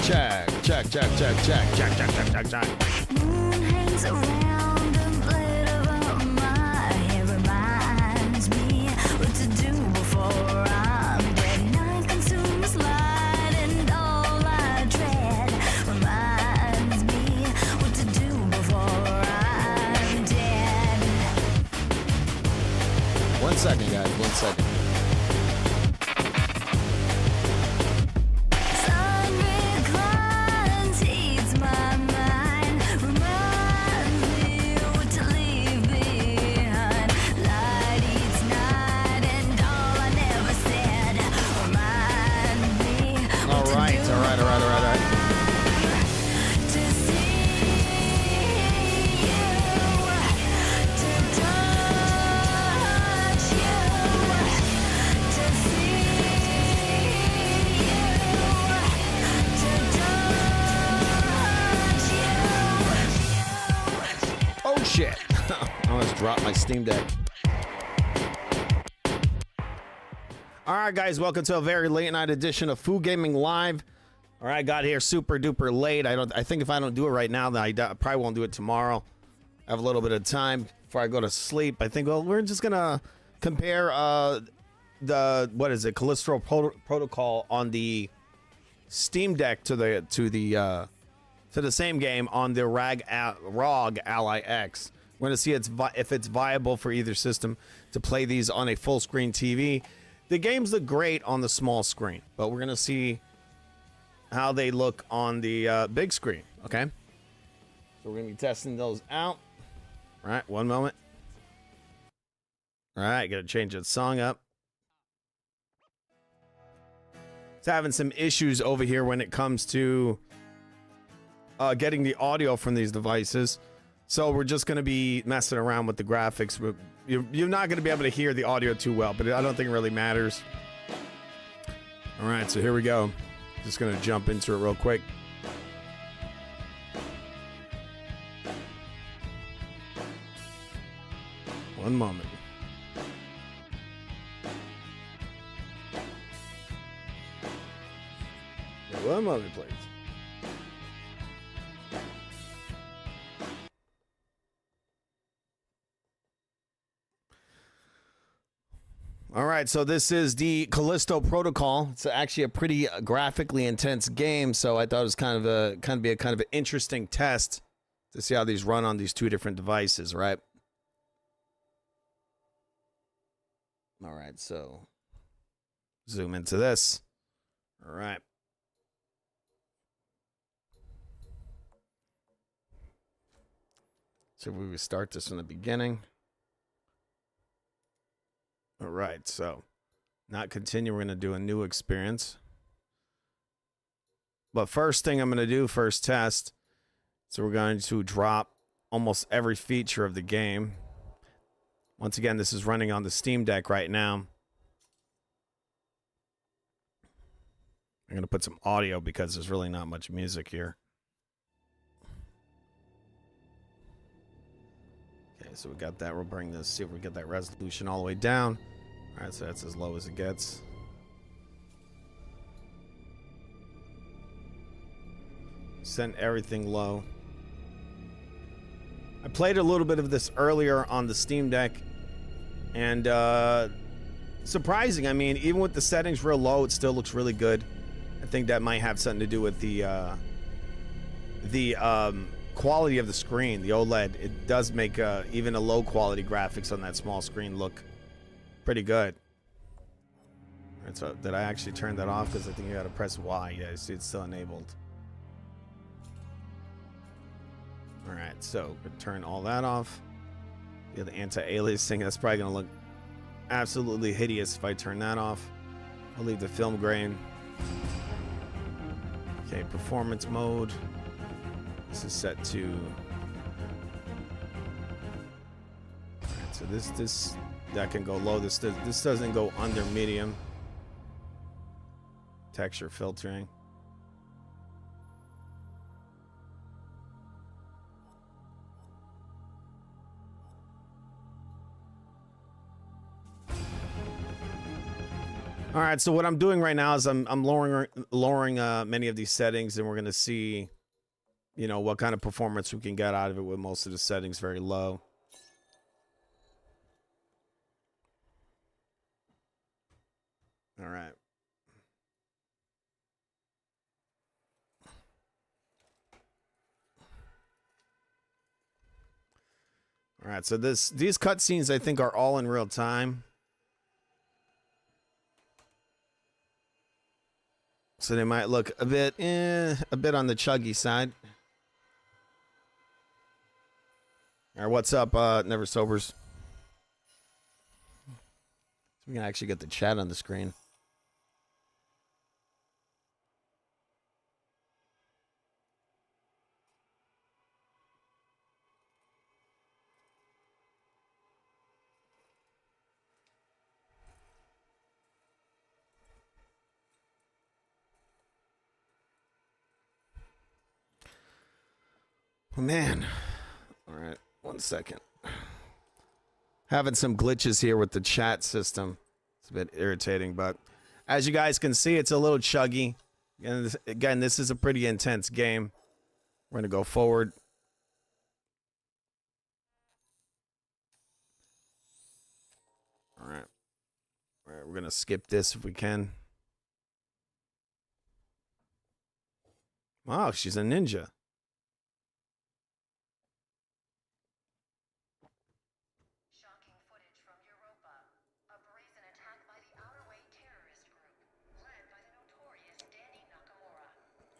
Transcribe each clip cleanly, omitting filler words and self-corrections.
Check. Moon hangs around and glitter on my hair reminds me what to do before I'm dead. Night consumes light and all I dread reminds me what to do before I'm dead. 1 second, guys. 1 second. Shit. I almost dropped my Steam Deck. Alright guys, welcome to a very late night edition of Foo Gaming Live. Alright, I got here super duper late. I think if I don't do it right now, then I probably won't do it tomorrow. I have a little bit of time before I go to sleep. I think, well, we're just gonna compare the Callisto Protocol on the Steam Deck to the same game on the ROG Ally X. We're going to see if it's viable for either system to play these on a full screen TV. The games look great on the small screen, but we're going to see how they look on the big screen, okay? So we're going to be testing those out. All right, one moment. All right, got to change that song up. It's having some issues over here when it comes to getting the audio from these devices, so we're just going to be messing around with the graphics. You're not going to be able to hear the audio too well, but I don't think it really matters. All right, so here we go. Just going to jump into it real quick. One moment. One moment, please. All right, so this is the Callisto Protocol. It's actually a pretty graphically intense game, so I thought it was kind of an interesting test to see how these run on these two different devices, right? All right, so zoom into this. All right. So we would start this from the beginning. All right, so not continue. We're going to do a new experience. But first thing I'm going to do, first test. So we're going to drop almost every feature of the game. Once again, this is running on the Steam Deck right now. I'm going to put some audio because there's really not much music here. Okay, so we got that. We'll bring this, see if we get that resolution all the way down. All right, so that's as low as it gets. Send everything low. I played a little bit of this earlier on the Steam Deck, and surprising. I mean, even with the settings real low, it still looks really good. I think that might have something to do with the quality of the screen, the OLED. It does make even a low quality graphics on that small screen look pretty good. All right, so did I actually turn that off? Because I think you got to press Y. Yeah, see, it's still enabled. All right, so we turn all that off. Yeah, the anti-aliasing, that's probably going to look absolutely hideous if I turn that off. I'll leave the film grain. Okay, performance mode. This is set to... All right, so this that can go low. This doesn't go under medium. Texture filtering. All right, so what I'm doing right now is I'm lowering many of these settings, and we're gonna see, you know, what kind of performance we can get out of it with most of the settings very low. All right. All right, so these cutscenes I think are all in real time. So they might look a bit on the chuggy side. All right, what's up, Never Sobers? So we can actually get the chat on the screen. Oh, man. All right, 1 second. Having some glitches here with the chat system. It's a bit irritating, but as you guys can see, it's a little chuggy. And again, this is a pretty intense game. We're going to go forward. All right. All right, we're going to skip this if we can. Wow, she's a ninja.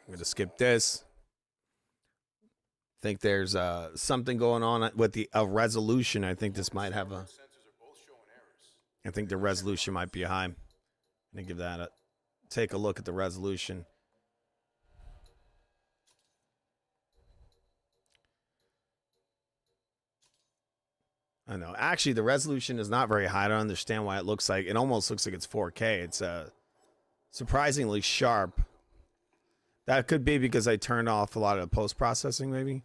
I'm going to skip this. I think there's something going on with the resolution. I think this might have a... I think the resolution might be high. I'm going to give that a... Take a look at the resolution. I know. Actually, the resolution is not very high. I don't understand why it looks like... It almost looks like it's 4K. It's surprisingly sharp. That could be because I turned off a lot of the post-processing, maybe.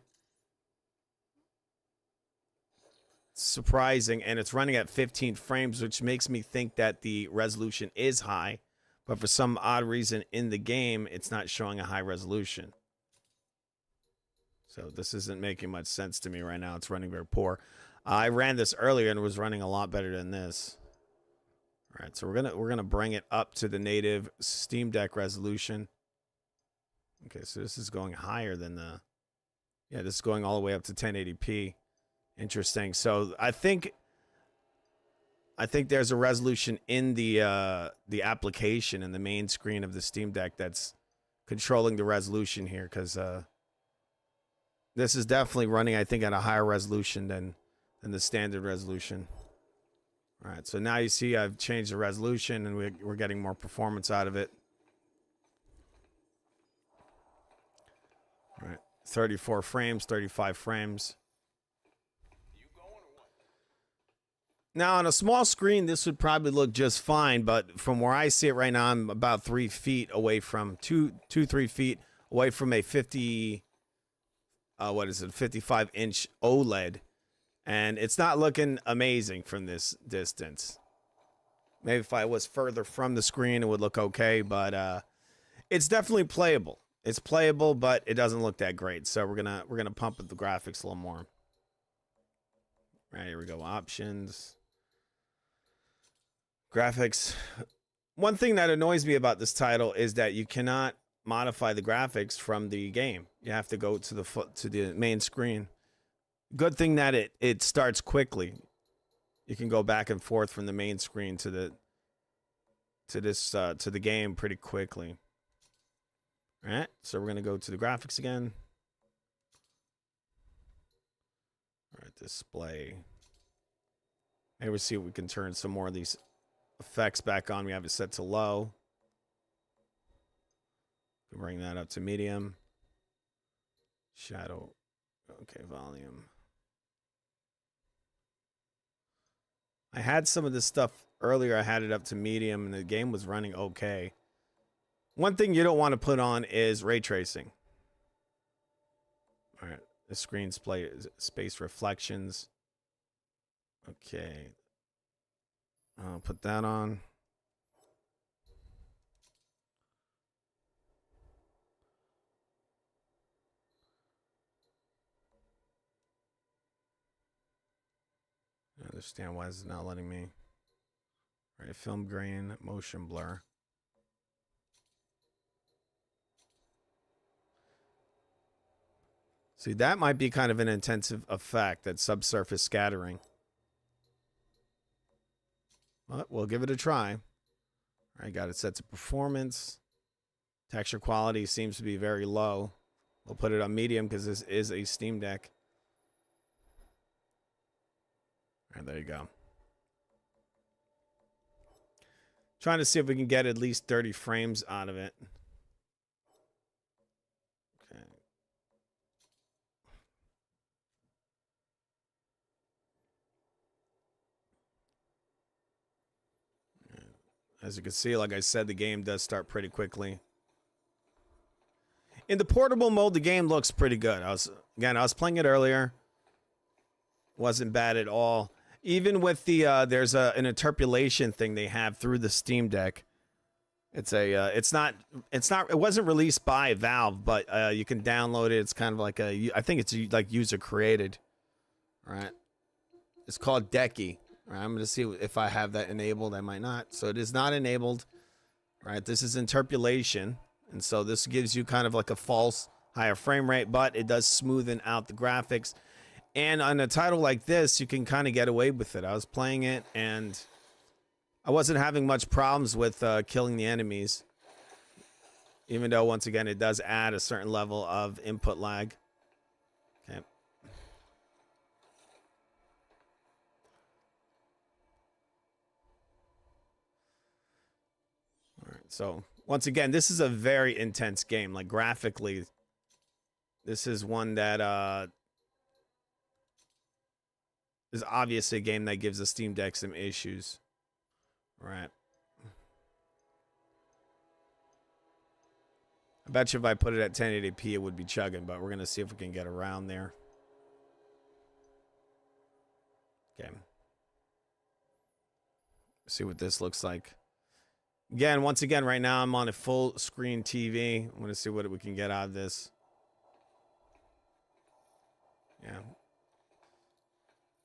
Surprising, and it's running at 15 frames, which makes me think that the resolution is high, but for some odd reason in the game, it's not showing a high resolution. So this isn't making much sense to me right now. It's running very poor. I ran this earlier and it was running a lot better than this. All right, so we're gonna bring it up to the native Steam Deck resolution. Okay, so this is going higher than the... Yeah, this is going all the way up to 1080p. Interesting. So I think there's a resolution in the application in the main screen of the Steam Deck that's controlling the resolution here, because this is definitely running, I think, at a higher resolution than the standard resolution. All right, so now you see I've changed the resolution and we're getting more performance out of it. All right, 34 frames, 35 frames. Now, on a small screen, this would probably look just fine, but from where I see it right now, I'm about 3 feet away from, 3 feet away from a 55-inch OLED, and it's not looking amazing from this distance. Maybe if I was further from the screen, it would look okay, but it's definitely playable. It's playable, but it doesn't look that great, so we're gonna pump up the graphics a little more. All right, here we go, options. Graphics. One thing that annoys me about this title is that you cannot modify the graphics from the game. You have to go to the main screen. Good thing that it starts quickly. You can go back and forth from the main screen to the game pretty quickly. All right, so we're gonna go to the graphics again. All right, display. Maybe we'll see if we can turn some more of these effects back on. We have it set to low. Bring that up to medium. Shadow. Okay, volume. I had some of this stuff earlier. I had it up to medium and the game was running okay. One thing you don't want to put on is ray tracing. All right, the screen space reflections. Okay, I'll put that on. I understand why it's not letting me. All right, film grain, motion blur. See, that might be kind of an intensive effect, that subsurface scattering. But we'll give it a try. All right, got it set to performance. Texture quality seems to be very low. We'll put it on medium because this is a Steam Deck. All right, there you go. Trying to see if we can get at least 30 frames out of it. Okay. As you can see, like I said, the game does start pretty quickly. In the portable mode, the game looks pretty good. I was playing it earlier. Wasn't bad at all. Even with the there's an interpolation thing they have through the Steam Deck. It wasn't released by Valve, but you can download it. It's kind of like I think it's like user created. All right. It's called Decky. All right, I'm going to see if I have that enabled. I might not. So it is not enabled. All right, this is interpolation. And so this gives you kind of like a false higher frame rate, but it does smoothen out the graphics. And on a title like this, you can kind of get away with it. I was playing it, and I wasn't having much problems with killing the enemies. Even though, once again, it does add a certain level of input lag. Okay. All right, so once again, this is a very intense game. Like, graphically, this is one that is obviously a game that gives the Steam Deck some issues. Right. I bet you if I put it at 1080p, it would be chugging, but we're going to see if we can get around there. Okay. See what this looks like. Again, once again, right now I'm on a full screen TV. I'm going to see what we can get out of this. Yeah.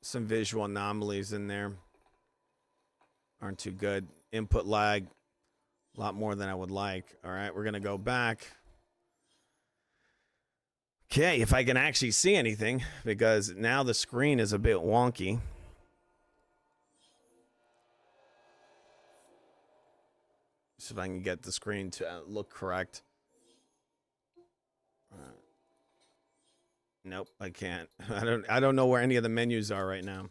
Some visual anomalies in there. Aren't too good. Input lag. A lot more than I would like. All right, we're going to go back. Okay, if I can actually see anything, because now the screen is a bit wonky. See if I can get the screen to look correct. Nope, I can't. I don't know where any of the menus are right now,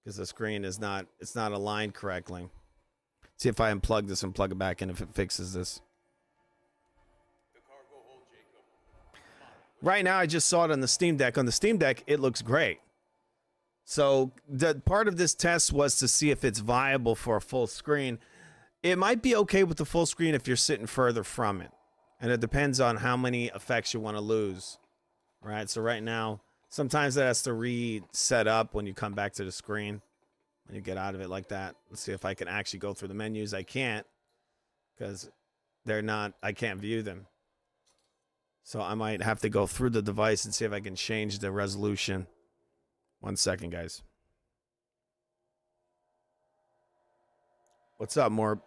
because the screen is not, it's not aligned correctly. See if I unplug this and plug it back in, if it fixes this. Right now, I just saw it on the Steam Deck. On the Steam Deck, it looks great. So the part of this test was to see if it's viable for a full screen. It might be okay with the full screen if you're sitting further from it. And it depends on how many effects you want to lose. Right, so right now, sometimes that has to reset up when you come back to the screen. When you get out of it like that. Let's see if I can actually go through the menus. I can't, because they're not, I can't view them. So I might have to go through the device and see if I can change the resolution. 1 second, guys. What's up, Morb?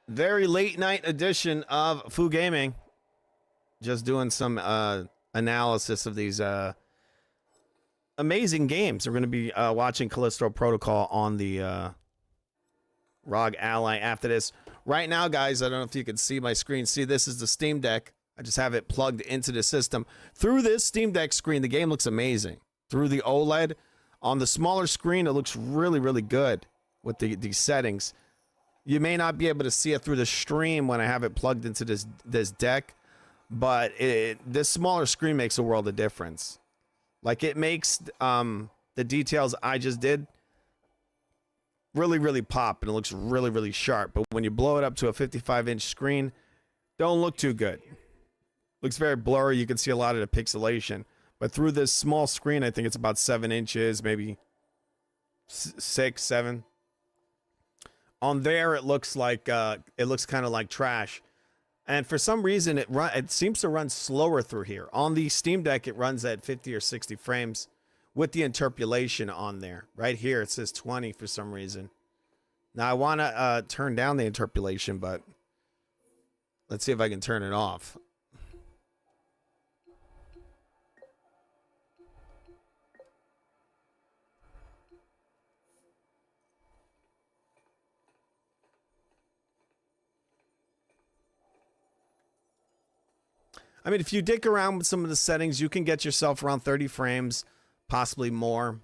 Very late night edition of Foo Gaming. Just doing some analysis of these amazing games. We're going to be watching Callisto Protocol on the ROG Ally after this. Right now, guys, I don't know if you can see my screen. See, this is the Steam Deck. I just have it plugged into the system. Through this Steam Deck screen, the game looks amazing. Through the OLED, on the smaller screen, it looks really, really good with these settings. You may not be able to see it through the stream when I have it plugged into this deck, but this smaller screen makes a world of difference. Like, it makes the the details I just did really, really pop, and it looks really, really sharp. But when you blow it up to a 55-inch screen, don't look too good. Looks very blurry. You can see a lot of the pixelation. But through this small screen, I think it's about 7 inches, maybe 6, 7. On there, it looks like it looks kind of like trash. And for some reason, it seems to run slower through here. On the Steam Deck, it runs at 50 or 60 frames with the interpolation on there. Right here, it says 20 for some reason. Now, I want to turn down the interpolation, but let's see if I can turn it off. I mean, if you dick around with some of the settings, you can get yourself around 30 frames, possibly more.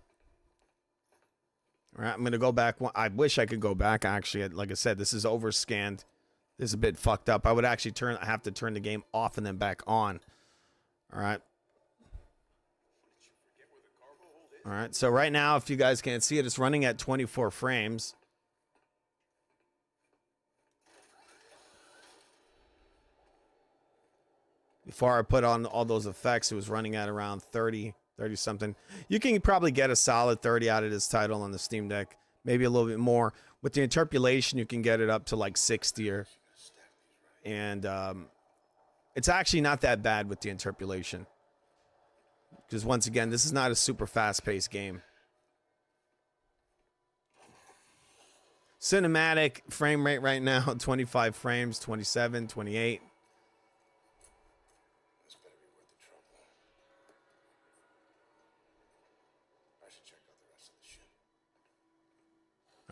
All right, I'm going to go back. I wish I could go back, actually. Like I said, this is overscanned. This is a bit fucked up. I would actually have to turn the game off and then back on. All right. All right, so right now, if you guys can't see it, it's running at 24 frames. Before I put on all those effects, it was running at around 30 something. You can probably get a solid 30 out of this title on the Steam Deck. Maybe a little bit more. With the interpolation, you can get it up to like 60 or... And it's actually not that bad with the interpolation. Because once again, this is not a super fast-paced game. Cinematic frame rate right now, 25 frames, 27, 28.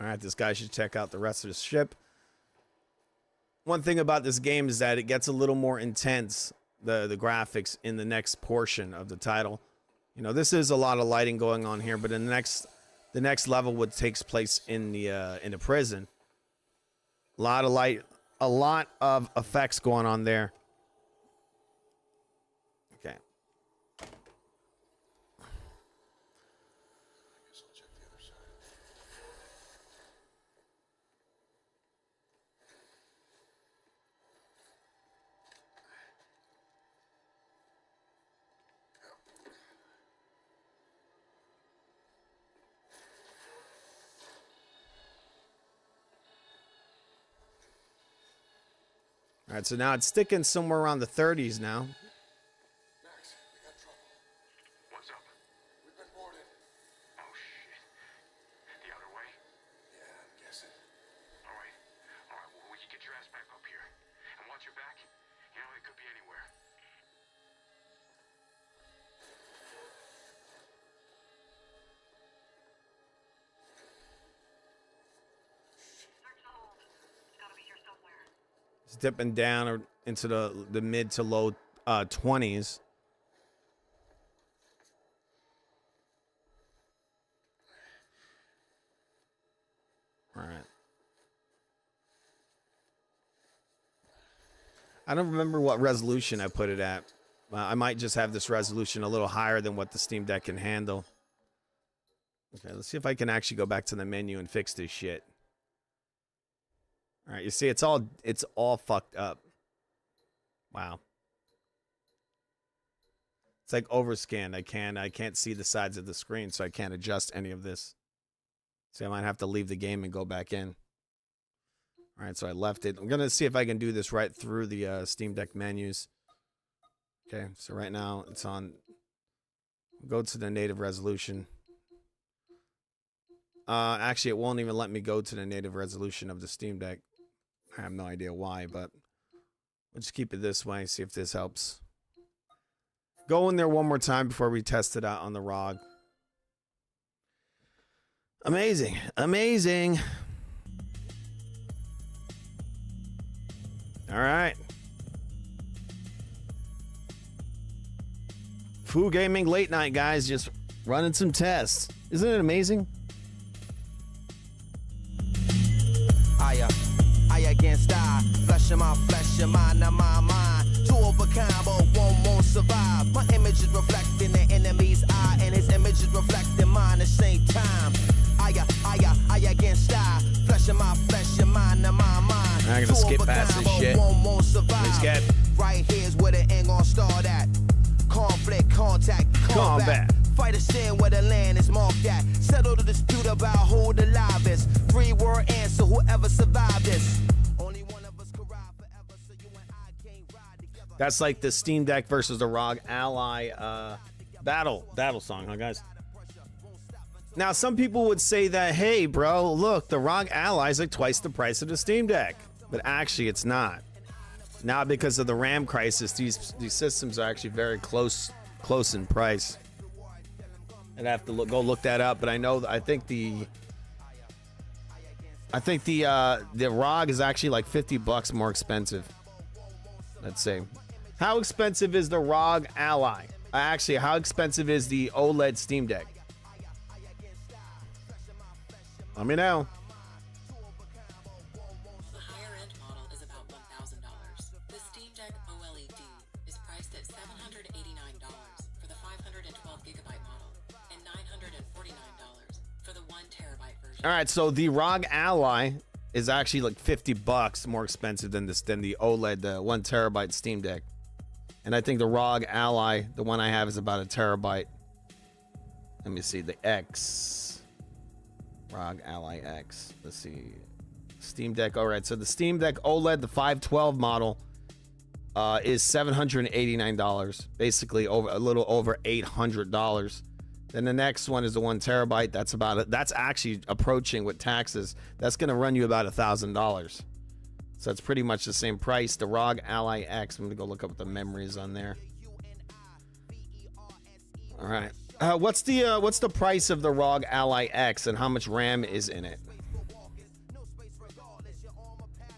All right, this guy should check out the rest of the ship. One thing about this game is that it gets a little more intense, the graphics, in the next portion of the title. You know, this is a lot of lighting going on here, but in the next level, what takes place in the prison, a lot of light, a lot of effects going on there. Okay. All right, so now it's sticking somewhere around the 30s now. Max, we got trouble. What's up? We've been boarded. Oh, shit. The other way? Yeah, I'm guessing. All right. Well, we can get your ass back up here. And once you're back, you know, it could be anywhere. Search the hold. It's gotta be here somewhere. It's dipping down into the mid to low 20s. All right. I don't remember what resolution I put it at. I might just have this resolution a little higher than what the Steam Deck can handle. Okay, let's see if I can actually go back to the menu and fix this shit. All right, you see, it's all fucked up. Wow. It's like overscanned. I can't see the sides of the screen, so I can't adjust any of this. So I might have to leave the game and go back in. All right, so I left it. I'm gonna see if I can do this right through the Steam Deck menus. Okay, so right now it's on. Go to the native resolution. Actually, it won't even let me go to the native resolution of the Steam Deck. I have no idea why, but we'll just keep it this way, see if this helps. Go in there one more time before we test it out on the ROG. Amazing. Amazing. All right. Foo Gaming Late Night, guys. Just running some tests. Isn't it amazing? I against I, flesh of my flesh, your mind, not my mind. Two of a kind, but one won't survive. My image is reflecting the enemy's eye, and his image is reflecting mine. It's I'm gonna skip past this shit. Let's get right here's where the end gon' start at. Conflict, contact, combat. Fight a sin where the land is marked at. Settle the dispute about who the live is. 3-word answer, whoever survived this. Only one of us could ride forever, so you and I can't ride together. That's like the Steam Deck versus the ROG Ally battle song, huh, guys? Now, some people would say that, hey, bro, look, the ROG Ally is like twice the price of the Steam Deck. But actually, it's not. Not because of the RAM crisis. These systems are actually very close in price. I'd have to go look that up. But I think the ROG is actually like $50 more expensive. Let's see. How expensive is the ROG Ally? Actually, how expensive is the OLED Steam Deck? Let me know. The higher-end model is about $1,000. The Steam Deck OLED is priced at $789 for the 512GB model and $949 for the 1TB version. All right, so the ROG Ally is actually like $50 more expensive than the OLED, the 1TB Steam Deck. And I think the ROG Ally, the one I have, is about 1 terabyte. Let me see, the X. ROG Ally X. Let's see. Steam Deck. All right, so the Steam Deck OLED, the 512 model, is $789. Basically, a little over $800. Then the next one is the 1 terabyte. That's actually approaching with taxes. That's going to run you about $1,000. So it's pretty much the same price. The ROG Ally X. I'm going to go look up what the memory is on there. All right. What's the price of the ROG Ally X and how much RAM is in it?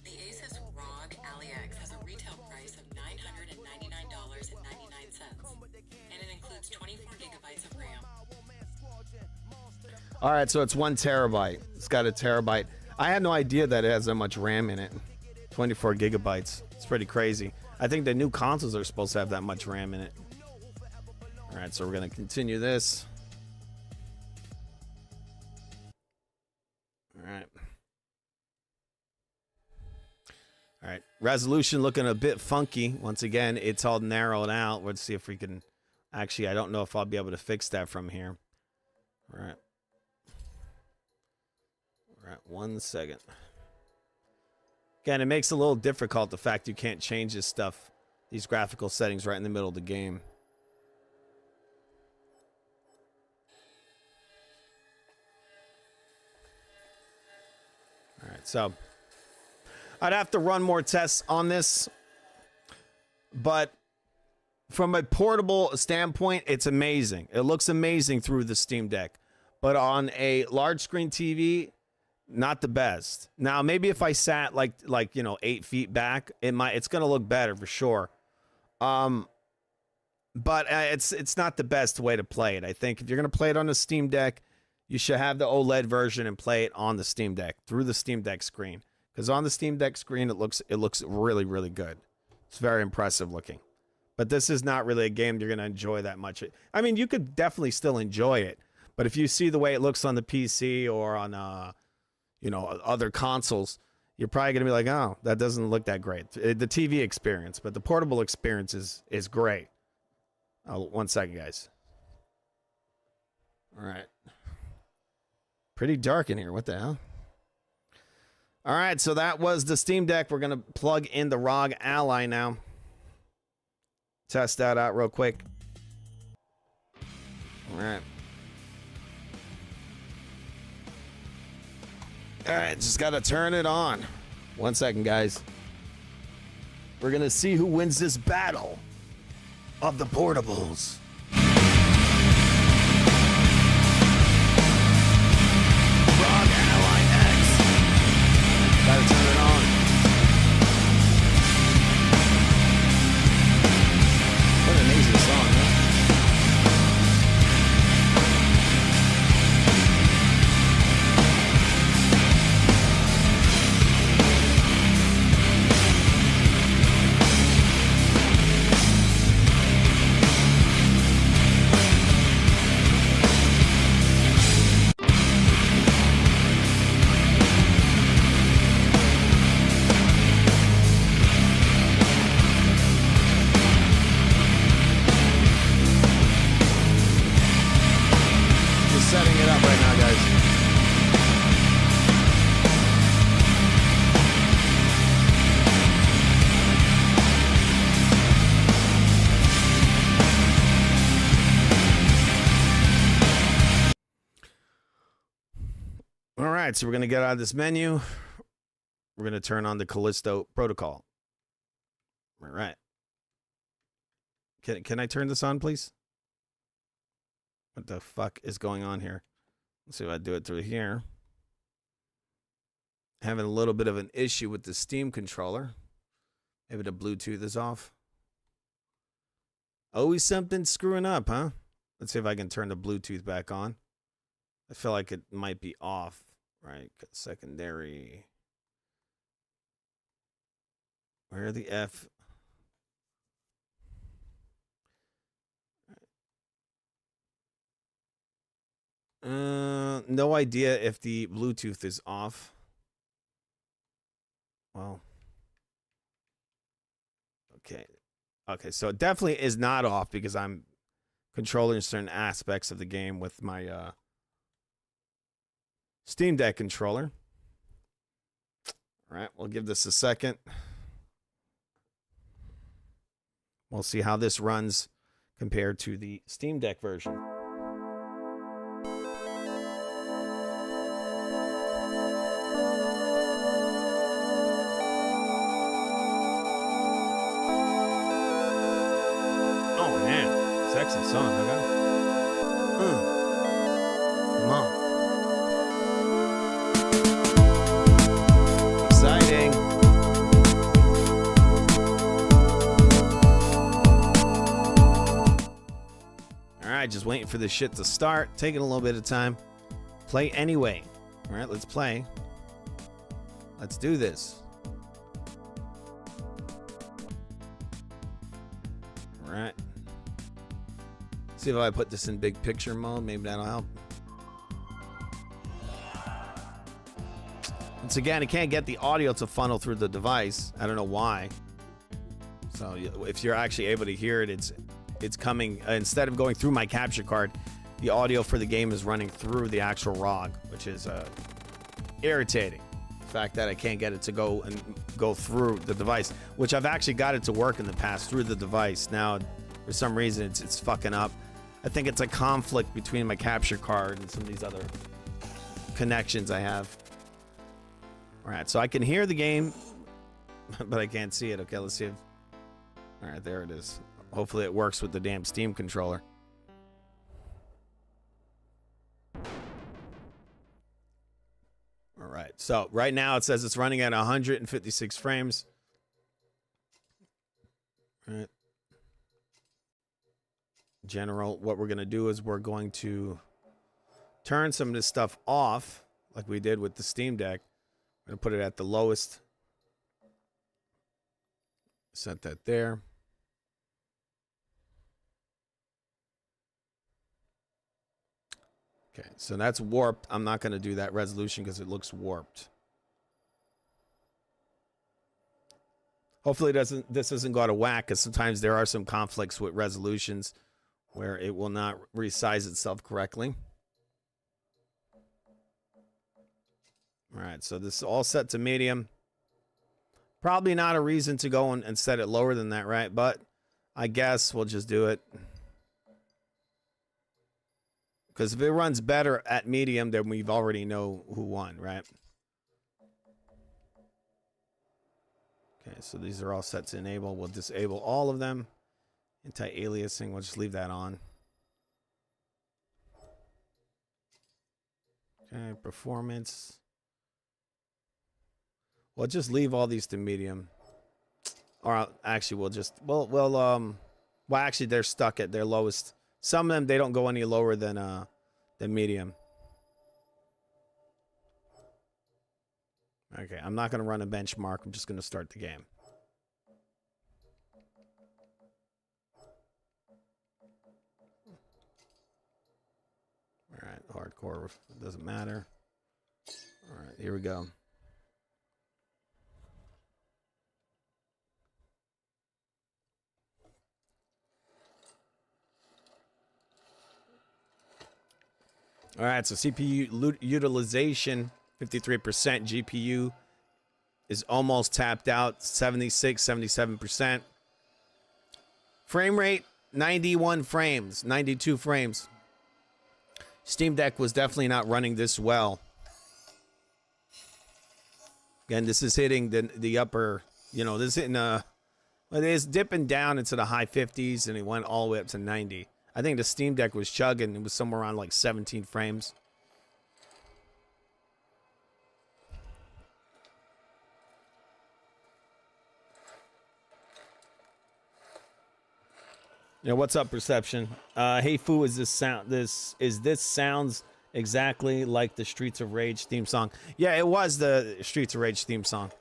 The Asus ROG Ally X has a retail price of $999.99, and it includes 24GB of RAM. All right, so it's 1 terabyte. It's got 1 terabyte. I had no idea that it has that much RAM in it. 24 gigabytes. It's pretty crazy. I think the new consoles are supposed to have that much RAM in it. All right, so we're going to continue this. All right. All right. Resolution looking a bit funky. Once again, it's all narrowed out. Let's see if we can... Actually, I don't know if I'll be able to fix that from here. All right. All right, 1 second. Again, it makes it a little difficult, the fact you can't change this stuff, these graphical settings right in the middle of the game. All right, so I'd have to run more tests on this, but from a portable standpoint, it's amazing. It looks amazing through the Steam Deck, but on a large screen TV, not the best. Now, maybe if I sat like 8 feet back, it's gonna look better for sure. But it's not the best way to play it. I think if you're gonna play it on the Steam Deck, you should have the OLED version and play it on the Steam Deck through the Steam Deck screen. Because on the Steam Deck screen, it looks really, really good. It's very impressive looking. But this is not really a game you're gonna enjoy that much. I mean, you could definitely still enjoy it, but if you see the way it looks on the PC or on other consoles, you're probably gonna be like, oh, that doesn't look that great. The TV experience, but the portable experience is great. Oh, 1 second, guys. All right. Pretty dark in here. What the hell? All right, so that was the Steam Deck. We're gonna plug in the ROG Ally now. Test that out real quick. All right. All right, just got to turn it on. 1 second, guys. We're going to see who wins this battle of the portables. ROG Ally X. Got to turn it on. What an amazing song, huh? right, so we're going to get out of this menu. We're going to turn on the Callisto protocol. All right. Can I turn this on, please? What the fuck is going on here? Let's see if I do it through here. Having a little bit of an issue with the Steam controller. Maybe the Bluetooth is off. Always something screwing up, huh? Let's see if I can turn the Bluetooth back on. I feel like it might be off, right? Secondary. Where the F? No idea if the Bluetooth is off. Well. Okay, so it definitely is not off because I'm controlling certain aspects of the game with my Steam Deck controller. All right, we'll give this a second. We'll see how this runs compared to the Steam Deck version. Sexy song, okay? Come on. Exciting. All right, just waiting for this shit to start. Taking a little bit of time. Play anyway. All right, let's play. Let's do this. All right. See if I put this in big picture mode. Maybe that'll help. Once again, I can't get the audio to funnel through the device. I don't know why. So if you're actually able to hear it, it's coming instead of going through my capture card. The audio for the game is running through the actual ROG, which is irritating. The fact that I can't get it to go through the device, which I've actually got it to work in the past through the device. Now, for some reason, it's fucking up. I think it's a conflict between my capture card and some of these other connections I have. All right, so I can hear the game, but I can't see it. Okay, let's see if... All right, there it is. Hopefully it works with the damn Steam controller. All right, so right now it says it's running at 156 frames. All right. General, what we're going to do is we're going to turn some of this stuff off like we did with the Steam Deck. I'm going to put it at the lowest. Set that there. Okay, so that's warped. I'm not going to do that resolution because it looks warped. Hopefully this doesn't go out of whack, because sometimes there are some conflicts with resolutions where it will not resize itself correctly. All right, so this is all set to medium. Probably not a reason to go and set it lower than that, right? But I guess we'll just do it. Because if it runs better at medium, then we've already know who won, right? Okay, so these are all set to enable. We'll disable all of them. Anti-aliasing, we'll just leave that on. Okay, performance. We'll just leave all these to medium. Or actually, we'll just, well, actually, they're stuck at their lowest. Some of them, they don't go any lower than medium. Okay, I'm not going to run a benchmark. I'm just going to start the game. All right, hardcore, doesn't matter. All right, here we go. All right, so CPU utilization, 53%. GPU is almost tapped out, 76, 77%. Frame rate, 91 frames, 92 frames. Steam Deck was definitely not running this well Again, this is hitting the upper, you know, this is hitting it is dipping down into the high 50s, and it went all the way up to 90. I think the Steam Deck was chugging. It was somewhere around like 17 frames. Yeah, what's up, Perception? Hey, Foo, is this sounds exactly like the Streets of Rage theme song? Yeah, it was the Streets of Rage theme song.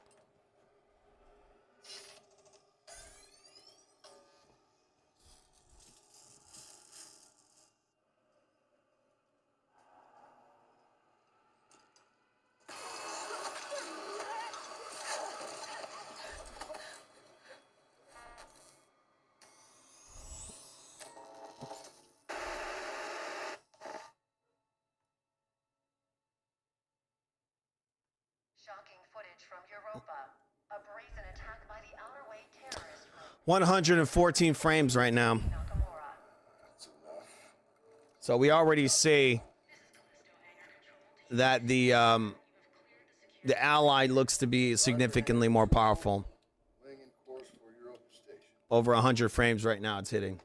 Shocking footage from Europa. A brazen attack by the Outer Way terrorist group 114 frames right now. Nakamura. So we already see that the ally looks to be significantly more powerful. Laying in course for Europa Station. Over 100 frames right now it's hitting.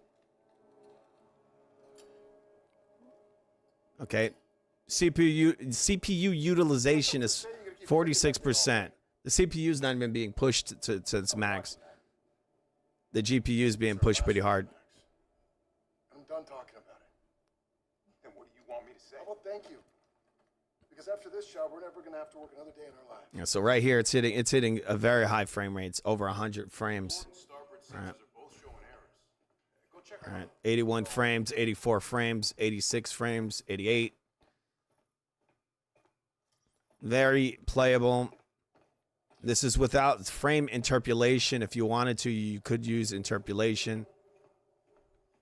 Okay. CPU utilization is 46%. The CPU is not even being pushed to its max. The GPU is being pushed pretty hard. I'm done talking about it. And what do you want me to say? Well, thank you. Because after this job, we're never going to have to work another day in our life. Yeah, so right here it's hitting a very high frame rates, over 100 frames. All right. All right. 81 frames, 84 frames, 86 frames, 88. Very playable. This is without frame interpolation. If you wanted to, you could use interpolation,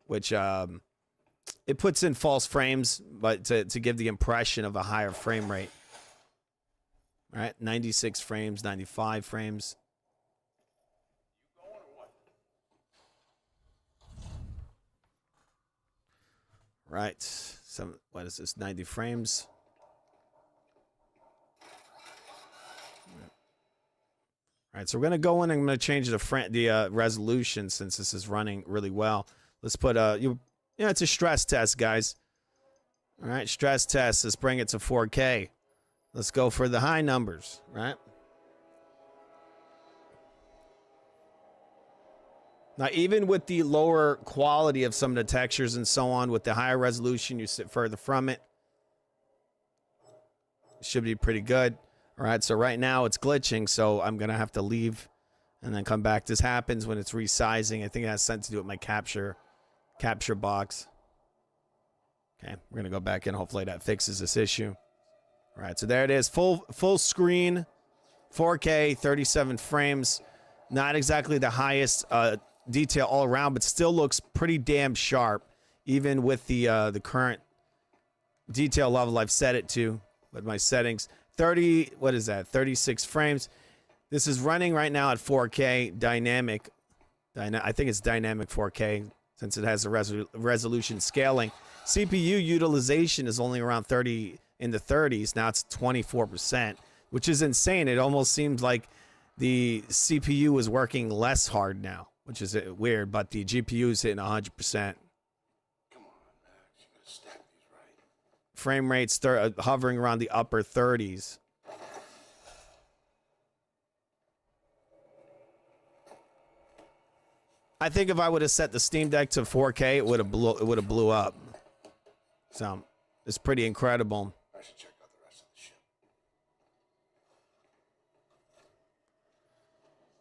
which it puts in false frames, but to give the impression of a higher frame rate. All right, 96 frames, 95 frames. Right. What is this? 90 frames. All right, so we're gonna go in and I'm gonna change the resolution since this is running really well. Let's put it's a stress test, guys. All right, stress test. Let's bring it to 4K. Let's go for the high numbers, right? Now, even with the lower quality of some of the textures and so on, with the higher resolution, you sit further from it. Should be pretty good. All right, so right now it's glitching, so I'm going to have to leave and then come back. This happens when it's resizing. I think it has something to do with my capture box. Okay, we're going to go back in. Hopefully that fixes this issue. All right, so there it is. Full screen, 4K, 37 frames. Not exactly the highest detail all around, but still looks pretty damn sharp, even with the current detail level I've set it to with my settings. 36 frames. This is running right now at 4K dynamic. I think it's dynamic 4K since it has a resolution scaling. CPU utilization is only around 30 in the 30s. Now it's 24%, which is insane. It almost seems like the CPU is working less hard now, which is weird, but the GPU is hitting 100%. Come on, Max. You gotta stack these right. Frame rates hovering around the upper 30s. I think if I would have set the Steam Deck to 4K, it would have blew up. So it's pretty incredible. I should check out the rest of the ship.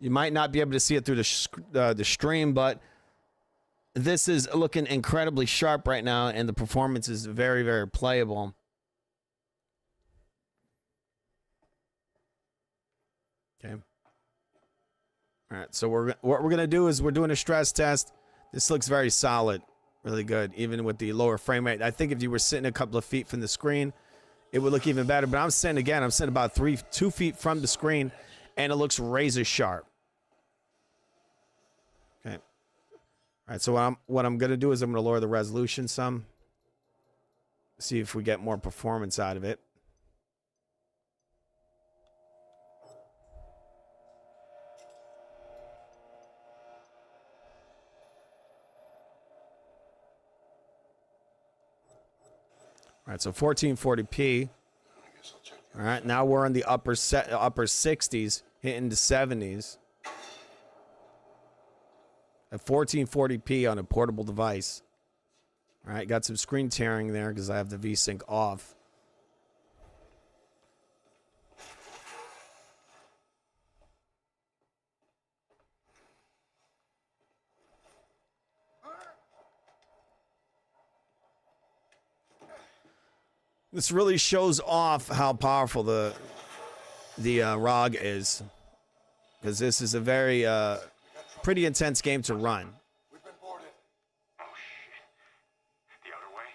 You might not be able to see it through the stream, but this is looking incredibly sharp right now, and the performance is very, very playable. Okay. All right, so what we're gonna do is we're doing a stress test. This looks very solid, really good, even with the lower frame rate. I think if you were sitting a couple of feet from the screen, it would look even better. But I'm sitting about 2 feet from the screen, and it looks razor sharp. Okay. All right, so what I'm gonna do is I'm gonna lower the resolution some. See if we get more performance out of it. All right, so 1440p. All right, now we're in the upper 60s, hitting the 70s. At 1440p on a portable device. All right, got some screen tearing there because I have the VSync off. This really shows off how powerful the ROG is, because this is a very pretty intense game to run. We've been boarded. Oh, shit. The other way?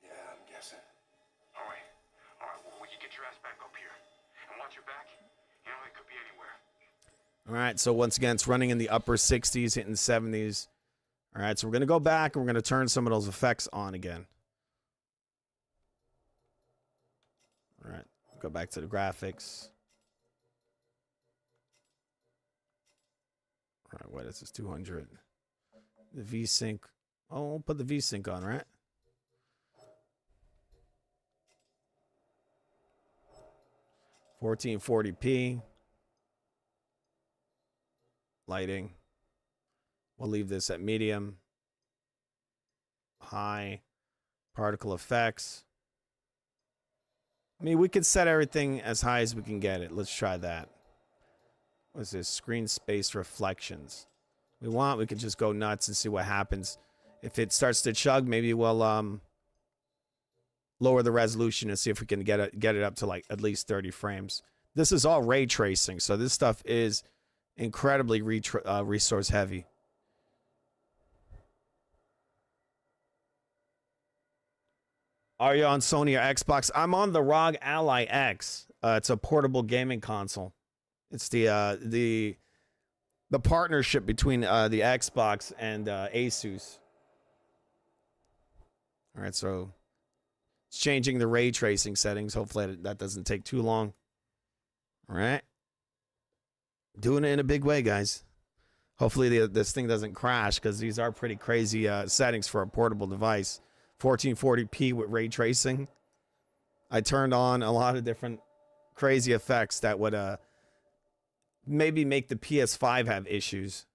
Yeah, I'm guessing. All right. Well, you get your ass back up here. And watch your back. You know, it could be anywhere. All right, so once again, it's running in the upper 60s, hitting 70s. All right, so we're going to go back and we're going to turn some of those effects on again. All right, go back to the graphics. All right, what is this? 200. The VSync. Oh, we'll put the VSync on, right? $1440p. Lighting. We'll leave this at medium. High. Particle effects. I mean, we could set everything as high as we can get it. Let's try that. What's this? Screen space reflections. We could just go nuts and see what happens. If it starts to chug, maybe we'll lower the resolution and see if we can get it up to like at least 30 frames. This is all ray tracing, so this stuff is incredibly resource heavy. Are you on Sony or Xbox? I'm on the ROG Ally X. It's a portable gaming console. It's the partnership between the Xbox and Asus. All right, so it's changing the ray tracing settings. Hopefully that doesn't take too long. All right, doing it in a big way, guys. Hopefully this thing doesn't crash, because these are pretty crazy settings for a portable device. 1440p with ray tracing. I turned on a lot of different crazy effects that would maybe make the PS5 have issues.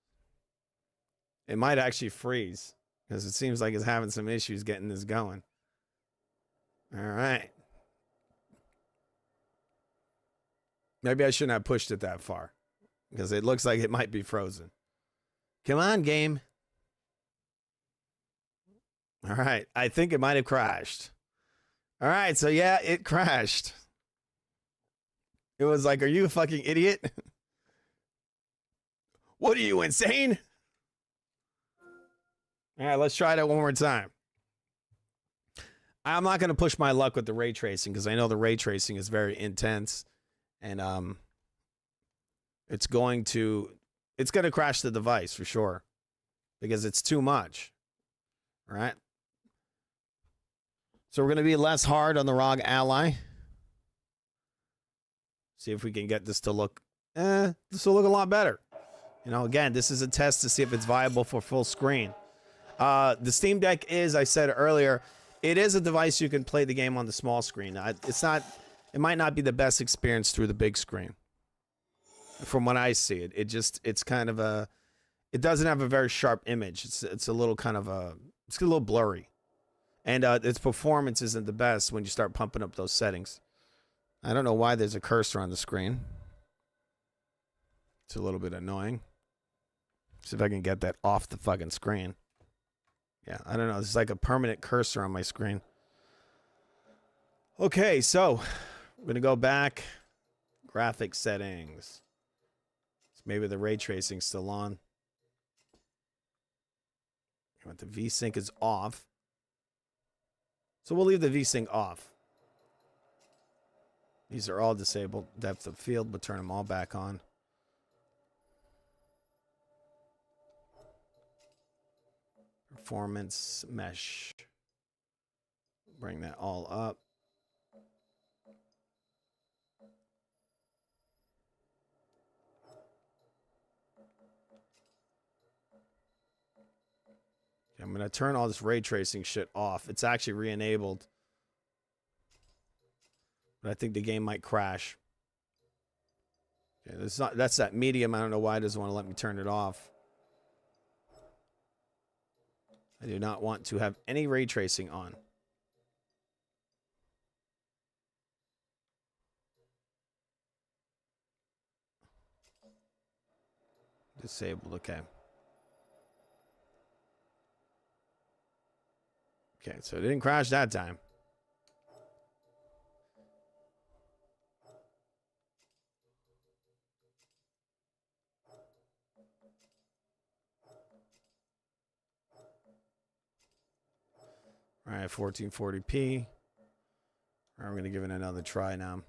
It might actually freeze, because it seems like it's having some issues getting this going. All right. Maybe I shouldn't have pushed it that far, because it looks like it might be frozen. Come on, game. All right. I think it might have crashed. All right. So, yeah, it crashed. It was like, are you a fucking idiot? What are you, insane? All right. Let's try that one more time. I'm not going to push my luck with the ray tracing, because I know the ray tracing is very intense. And it's going to crash the device for sure, because it's too much. All right. So we're going to be less hard on the ROG Ally. See if we can get this to look, this will look a lot better. You know, again, this is a test to see if it's viable for full screen. The Steam Deck is, I said earlier, it is a device you can play the game on the small screen. It might not be the best experience through the big screen. From what I see, it's kind of it doesn't have a very sharp image. It's a little kind of it's a little blurry. And its performance isn't the best when you start pumping up those settings. I don't know why there's a cursor on the screen. It's a little bit annoying. See if I can get that off the fucking screen. Yeah, I don't know. It's like a permanent cursor on my screen. Okay, so we're going to go back. Graphic settings. So maybe the ray tracing's still on. The VSync is off. So we'll leave the VSync off. These are all disabled. Depth of field, but turn them all back on. Performance mesh. Bring that all up. I'm going to turn all this ray tracing shit off. It's actually re-enabled. But I think the game might crash. Okay, that's that medium. I don't know why it doesn't want to let me turn it off. I do not want to have any ray tracing on. Disabled, okay. Okay, so it didn't crash that time. All right, 1440p. All right, we're going to give it another try now.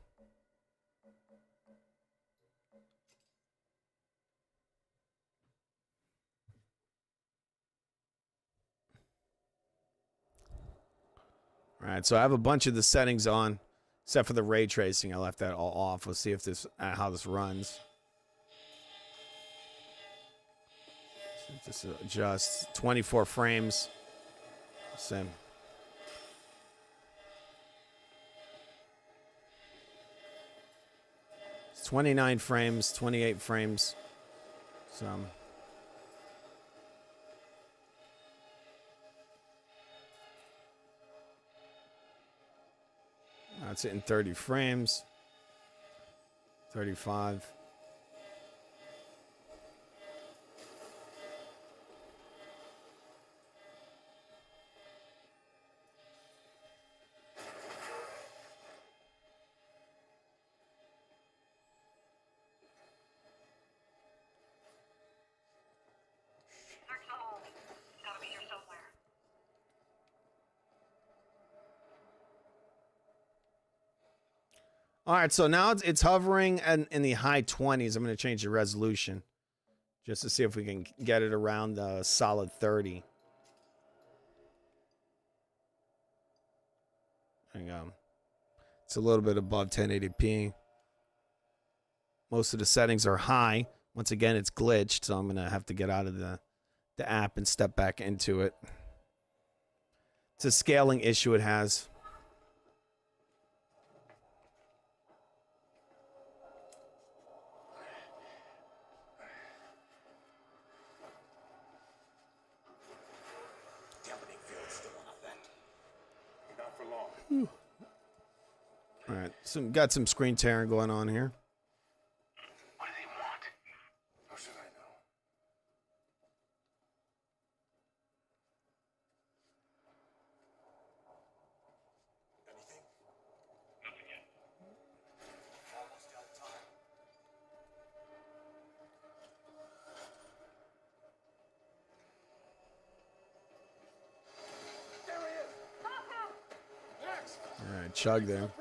All right, so I have a bunch of the settings on, except for the ray tracing. I left that all off. Let's see if this how this runs. So just adjust 24 frames. Same. It's 29 frames, 28 frames. So. That's it in 30 frames. 35. All right, so now it's hovering in the high 20s. I'm going to change the resolution just to see if we can get it around the solid 30. There you go. It's a little bit above 1080p. Most of the settings are high. Once again, it's glitched, so I'm going to have to get out of the app and step back into it. It's a scaling issue it has. All right, got some screen tearing going on here. What do they want? How should I know? Anything? Nothing yet. Almost out of time. There he is! Stop him! Next! All right, chug there.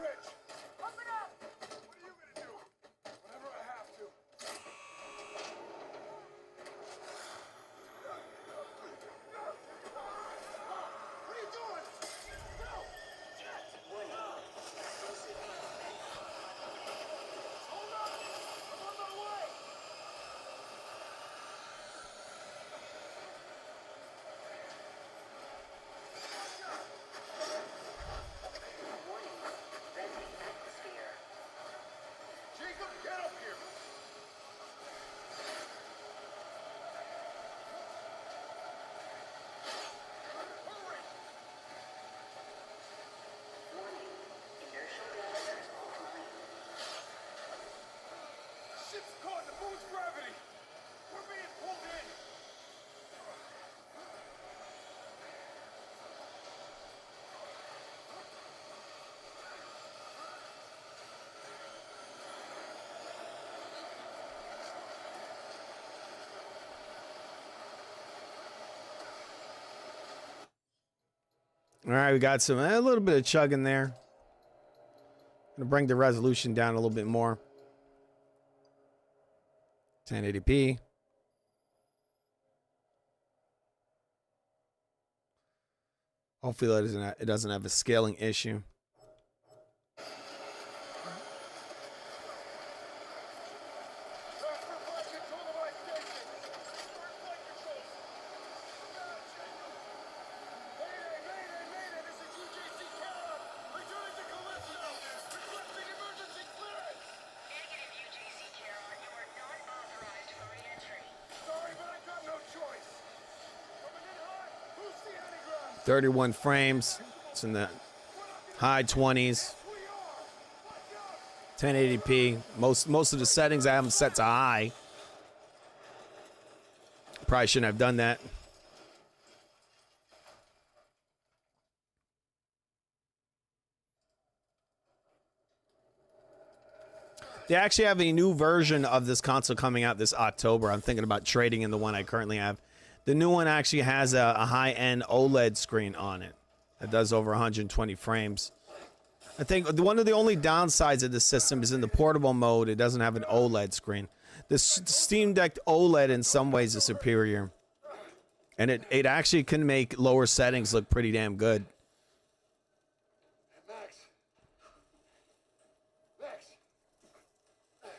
All right, we got a little bit of chugging there. Gonna bring the resolution down a little bit more. 1080p. Hopefully it doesn't have a scaling issue. Mayday, this is UJC Canada. Returning to Calypso. Requesting 31 frames. It's in the high 20s. 1080p. Most of the settings I have them set to high. Probably shouldn't have done that. They actually have a new version of this console coming out this October. I'm thinking about trading in the one I currently have. The new one actually has a high-end OLED screen on it. It does over 120 frames. I think one of the only downsides of this system is in the portable mode, it doesn't have an OLED screen. The Steam Deck OLED in some ways is superior. And it actually can make lower settings look pretty damn good. Max. Max. Hang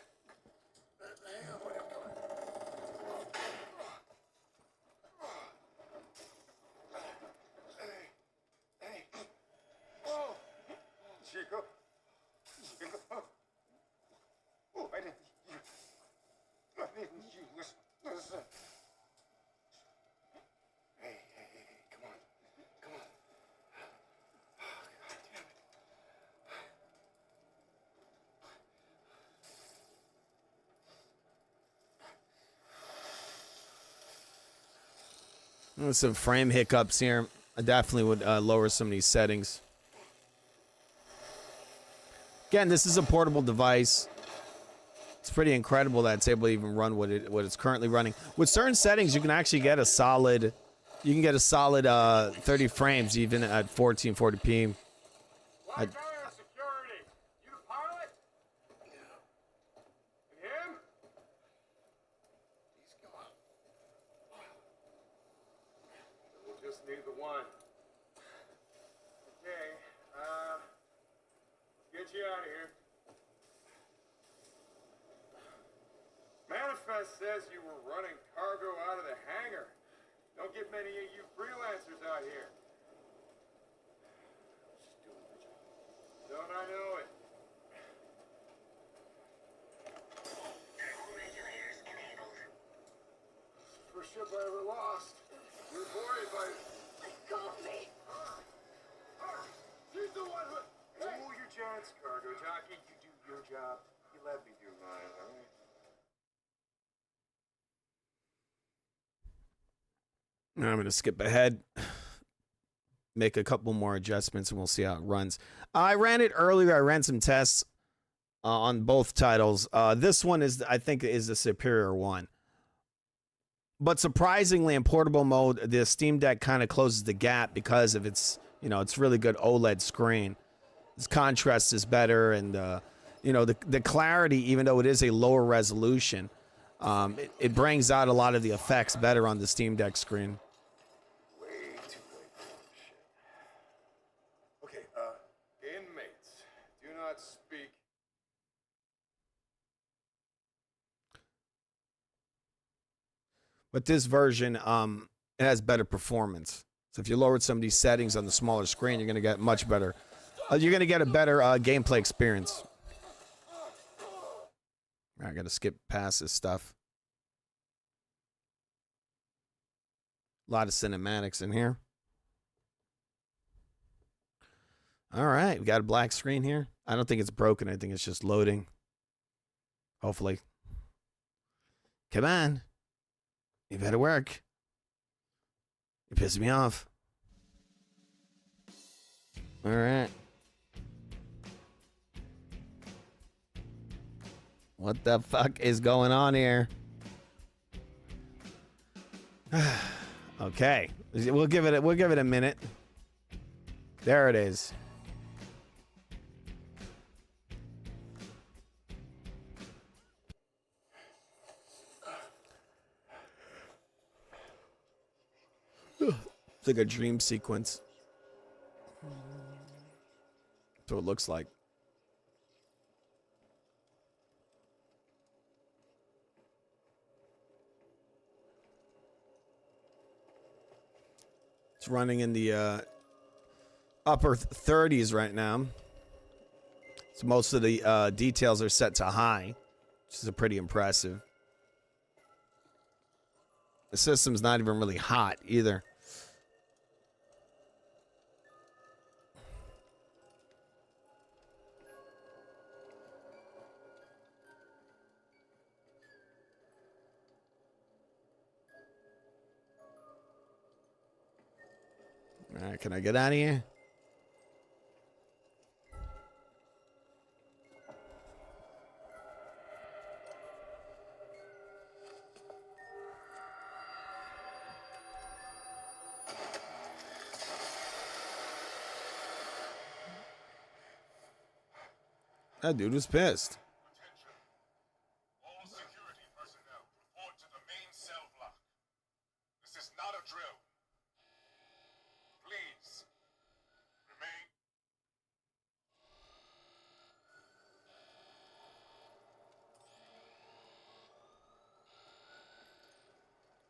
on. Hey. Oh. Chico. Oh, I didn't you listen. Hey, come on. Come on. Oh, God damn it. There's some frame hiccups here. I definitely would lower some of these settings. Again, this is a portable device. It's pretty incredible that it's able to even run what it's currently running. With certain settings, you can actually get a solid 30 frames even at 1440p. Black guy on security. You the pilot? And him? He's gone. We'll just need the one. Okay, let's get you out of here. Manifest says you were running cargo out of the hangar. Don't get many of you freelancers out here. Just doing the job. Don't I know it? Regulators enabled. First ship I ever lost. You're worried by... Let go of me. She's the one who... Hey. Hold your chance, cargo jockey. You do your job. You let me do mine, all right? I'm going to skip ahead, make a couple more adjustments, and we'll see how it runs. I ran it earlier. I ran some tests on both titles. This one I think is the superior one. But surprisingly, in portable mode, the Steam Deck kind of closes the gap because of its really good OLED screen. Its contrast is better, and the clarity, even though it is a lower resolution, it brings out a lot of the effects better on the Steam Deck screen. Way too late for this shit. Okay, inmates, do not speak. But this version, it has better performance. So if you lowered some of these settings on the smaller screen, you're going to get much better. You're going to get a better gameplay experience. I got to skip past this stuff. A lot of cinematics in here. All right, we got a black screen here. I don't think it's broken. I think it's just loading. Hopefully. Come on. You better work. You pissed me off. All right. What the fuck is going on here? Okay, we'll give it a minute. There it is. It's like a dream sequence. That's what it looks like. It's running in the upper 30s right now. So most of the details are set to high, which is pretty impressive. The system's not even really hot either. All right, can I get out of here? That dude was pissed. Attention. All security personnel report to the main cell block. This is not a drill. Please remain.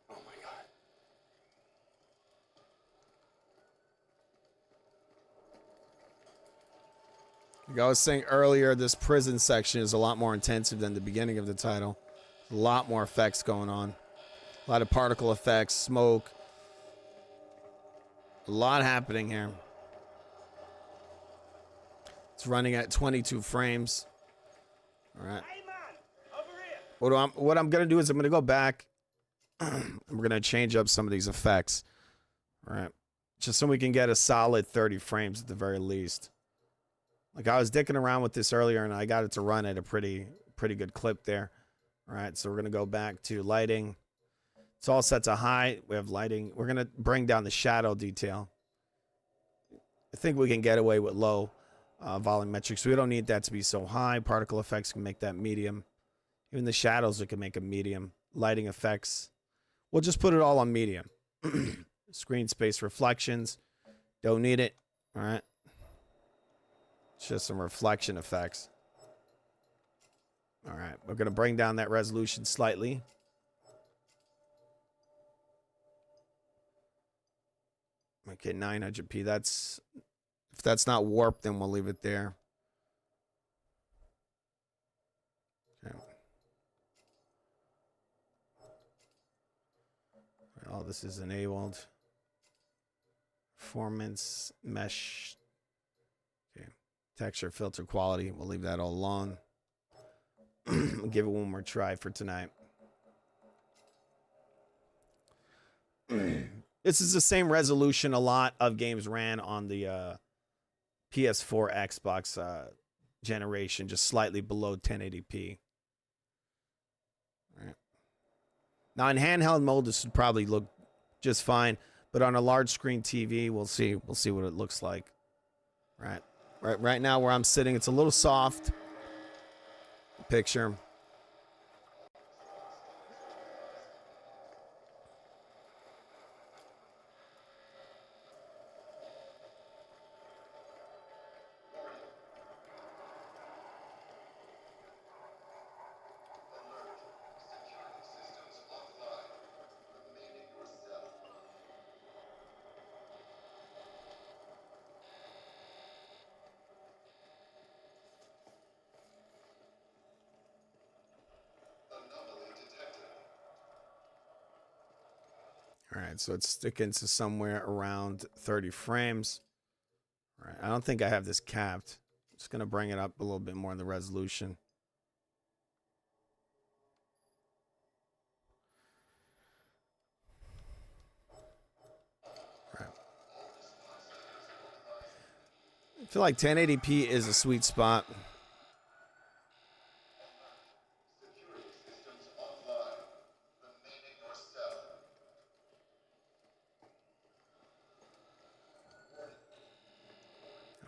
Oh my God. Like I was saying earlier, this prison section is a lot more intensive than the beginning of the title. A lot more effects going on. A lot of particle effects, smoke. A lot happening here. It's running at 22 frames. All right. What I'm going to do is I'm going to go back. And we're going to change up some of these effects. All right. Just so we can get a solid 30 frames at the very least. Like I was dicking around with this earlier and I got it to run at a pretty good clip there. All right, so we're going to go back to lighting. It's all set to high. We have lighting. We're going to bring down the shadow detail. I think we can get away with low volumetric, so we don't need that to be so high. Particle effects can make that medium. Even the shadows, we can make a medium. Lighting effects, we'll just put it all on medium. Screen space reflections, don't need it. All right. It's just some reflection effects. All right, we're going to bring down that resolution slightly. Okay, 900p. That's, if that's not warped, then we'll leave it there. Okay. Oh, this is enabled. Performance, mesh. Okay. Texture, filter, quality. We'll leave that all alone. Give it one more try for tonight. This is the same resolution a lot of games ran on the PS4 Xbox generation, just slightly below 1080p. All right. Now in handheld mode, this would probably look just fine, but on a large screen TV, we'll see what it looks like. Right now where I'm sitting, it's a little soft. Picture. All right, so it's sticking to somewhere around 30 frames. All right, I don't think I have this capped. I'm just going to bring it up a little bit more in the resolution. All right. I feel like 1080p is a sweet spot.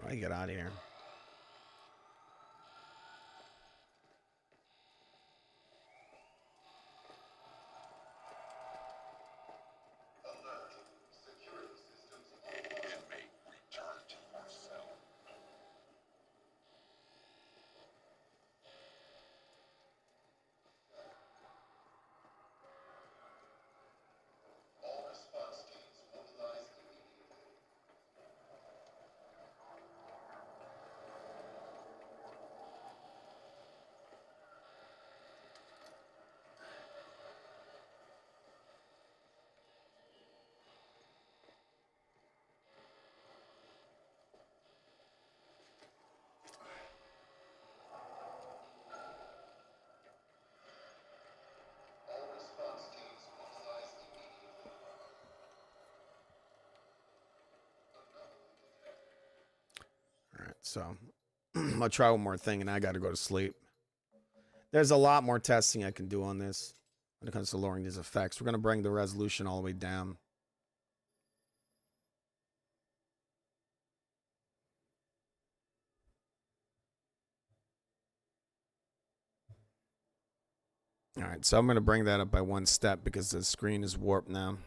How do I get out of here? Inmate, return to your cell. All response teams mobilized immediately. So I'll try one more thing, and I got to go to sleep. There's a lot more testing I can do on this when it comes to lowering these effects. We're going to bring the resolution all the way down. All right, so I'm going to bring that up by one step because the screen is warped now.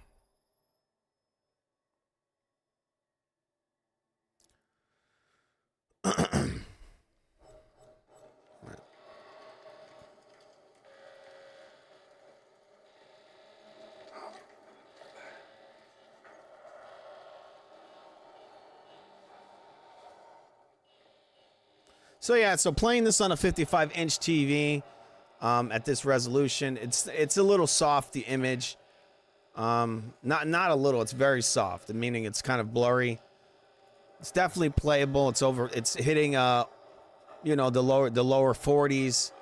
So yeah, so playing this on a 55-inch TV at this resolution, it's a little soft, the image. Not a little, it's very soft, meaning it's kind of blurry. It's definitely playable. It's hitting you know, the lower 40s.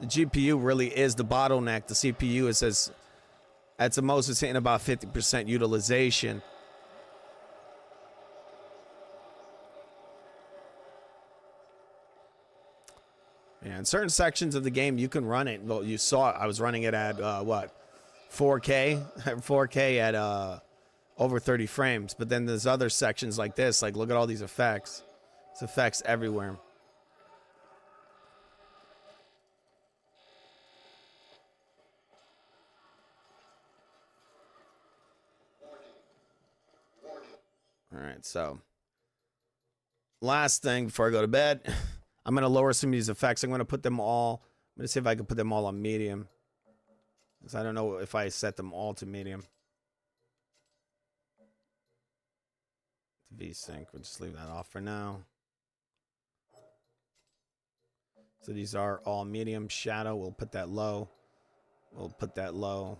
The GPU really is the bottleneck. The CPU is at the most it's hitting about 50% utilization. Yeah, in certain sections of the game, you can run it. Well, you saw it. I was running it at, 4K? 4K at over 30 frames. But then there's other sections like this. Like, look at all these effects. It's effects everywhere. All right, so last thing before I go to bed. I'm going to lower some of these effects. I'm going to put them all. I'm going to see if I can put them all on medium. Because I don't know if I set them all to medium. VSync. We'll just leave that off for now. So these are all medium. Shadow, we'll put that low. We'll put that low.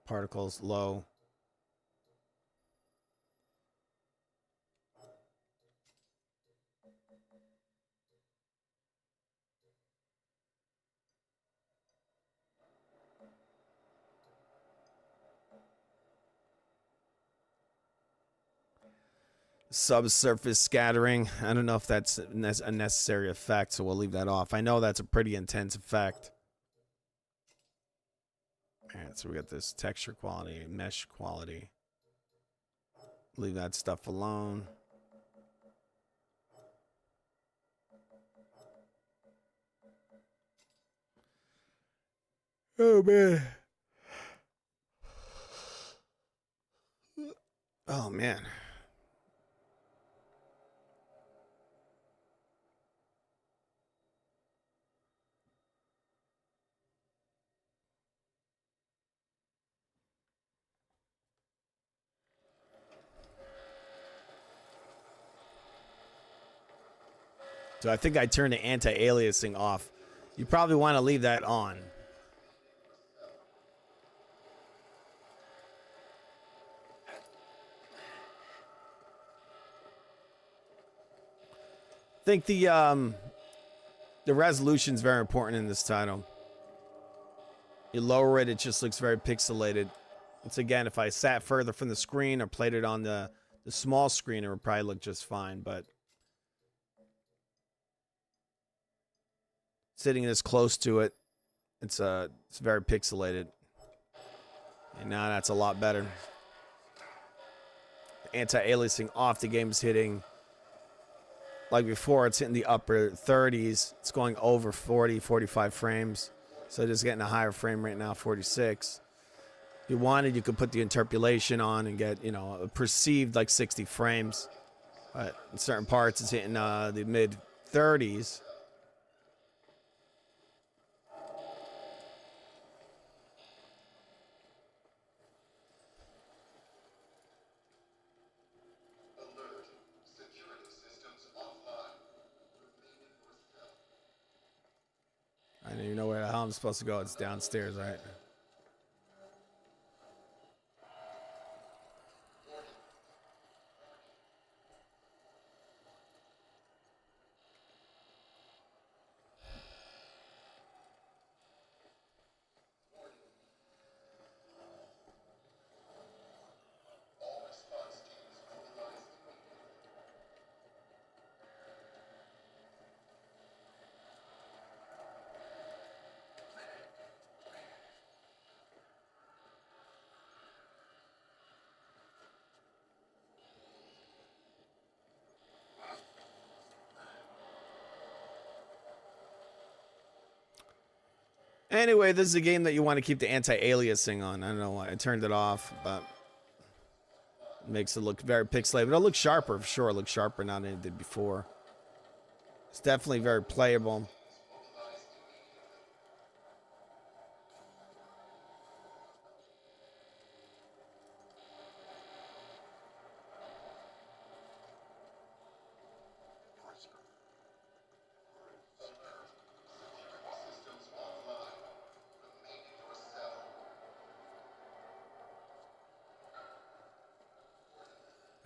Particles, low. Subsurface scattering. I don't know if that's a necessary effect, so we'll leave that off. I know that's a pretty intense effect. All right, so we got this texture quality, mesh quality. Leave that stuff alone. Oh, man. Oh, man. So I think I turned the anti-aliasing off. You probably want to leave that on. I think the resolution is very important in this title. You lower it, it just looks very pixelated. Once again, if I sat further from the screen or played it on the small screen, it would probably look just fine, but sitting this close to it, it's very pixelated. And now that's a lot better. The anti-aliasing off, the game's hitting, like before, it's hitting the upper 30s. It's going over 40, 45 frames. So it is getting a higher frame rate now, 46. If you wanted, you could put the interpolation on and get, you know, a perceived like 60 frames. But in certain parts, it's hitting the mid 30s. I don't even know where the hell I'm supposed to go. It's downstairs, right? Anyway, this is a game that you want to keep the anti-aliasing on. I don't know why I turned it off, but it makes it look very pixelated. But it'll look sharper for sure. It looks sharper now than it did before. It's definitely very playable.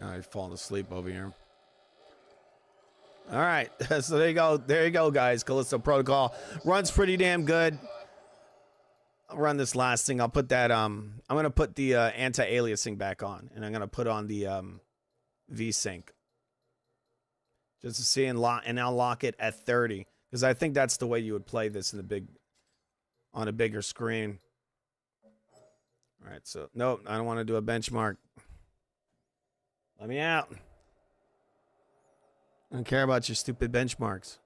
Oh, he's falling asleep over here. All right, so there you go. There you go, guys. Callisto Protocol runs pretty damn good. I'll run this last thing. I'll put that. I'm gonna put the anti-aliasing back on, and I'm gonna put on the V-Sync just to see and unlock it at 30, because I think that's the way you would play this in the on a bigger screen. All right, so nope, I don't want to do a benchmark. Let me out. I don't care about your stupid benchmarks.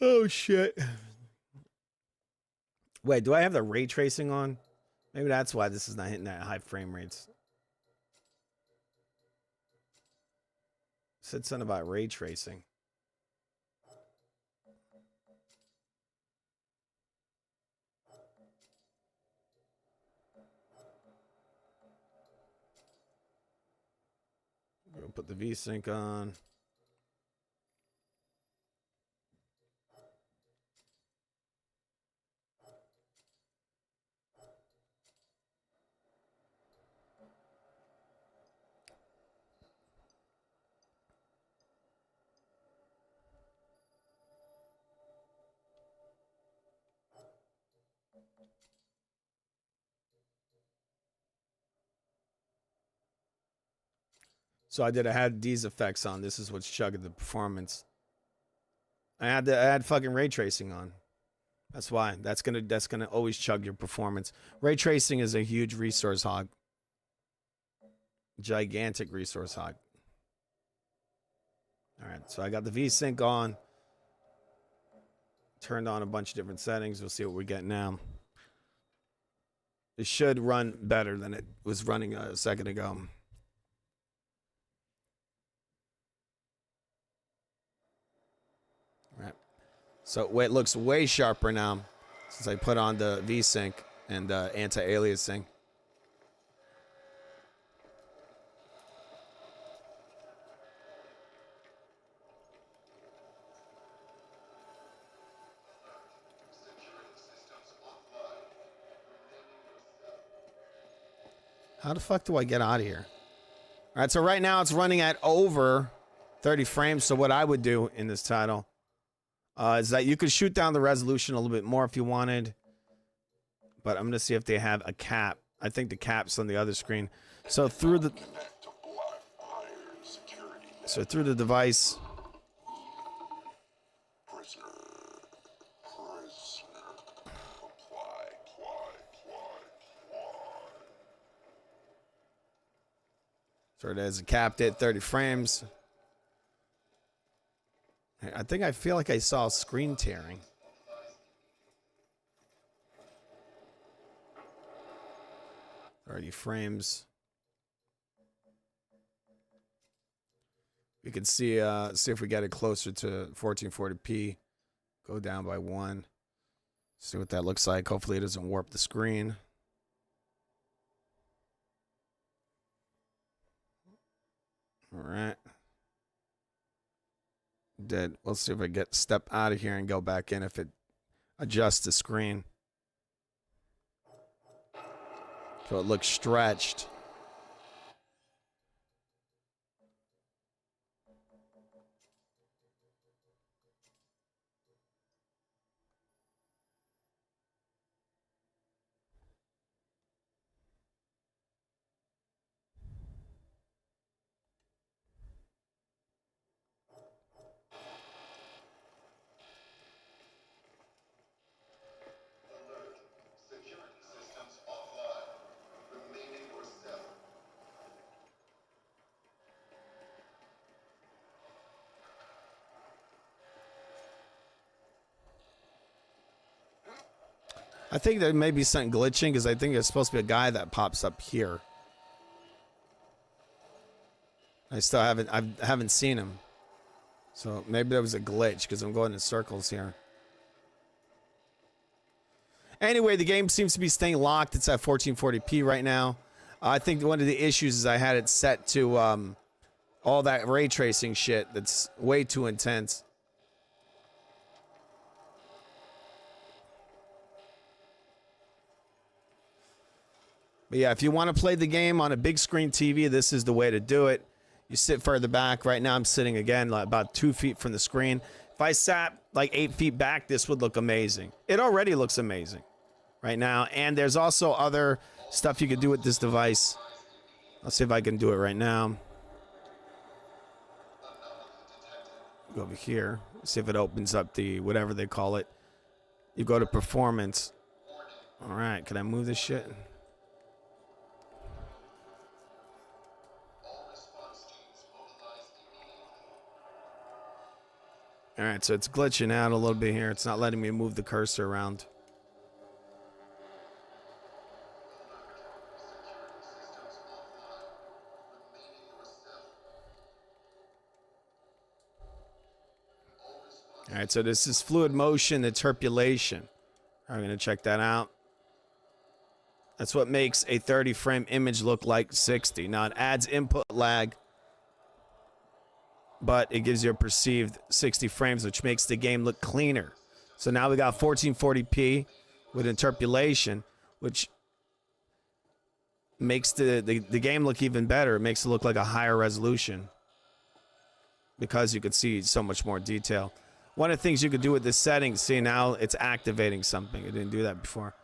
Oh, shit. Wait, do I have the ray tracing on? Maybe that's why this is not hitting that high frame rates. Said something about ray tracing. We'll put the V-Sync on. So I had these effects on. This is what's chugging the performance. I had fucking ray tracing on. That's why. That's gonna always chug your performance. Ray tracing is a huge resource hog. Gigantic resource hog. All right, so I got the V-Sync on. Turned on a bunch of different settings. We'll see what we get now. It should run better than it was running a second ago. Right. So it looks way sharper now since I put on the V-Sync and anti-aliasing. How the fuck do I get out of here? All right, so right now it's running at over 30 frames. So what I would do in this title is that you could shoot down the resolution a little bit more if you wanted. But I'm going to see if they have a cap. I think the cap's on the other screen. So through the device. So it is capped at 30 frames. I think I feel like I saw screen tearing. Already frames. We can see if we get it closer to 1440p. Go down by 1. See what that looks like. Hopefully it doesn't warp the screen. All right. Dead. Let's see if I step out of here and go back in if it adjusts the screen. So it looks stretched. I think there may be something glitching because I think it's supposed to be a guy that pops up here. I haven't seen him. So maybe there was a glitch because I'm going in circles here. Anyway, the game seems to be staying locked. It's at 1440p right now. I think one of the issues is I had it set to all that ray tracing shit that's way too intense. But yeah, if you want to play the game on a big screen TV, this is the way to do it. You sit further back. Right now I'm sitting again like about 2 feet from the screen. If I sat like 8 feet back, this would look amazing. It already looks amazing right now. And there's also other stuff you could do with this device. I'll see if I can do it right now. Go over here. See if it opens up the whatever they call it. You go to performance. All right. Can I move this shit? All right, so it's glitching out a little bit here. It's not letting me move the cursor around. All right, so this is fluid motion interpolation. I'm going to check that out. That's what makes a 30-frame image look like 60. Now, it adds input lag, but it gives you a perceived 60 frames, which makes the game look cleaner. So now we got 1440p with interpolation, which makes the game look even better. It makes it look like a higher resolution because you could see so much more detail. One of the things you could do with this setting, see now it's activating something. It didn't do that before.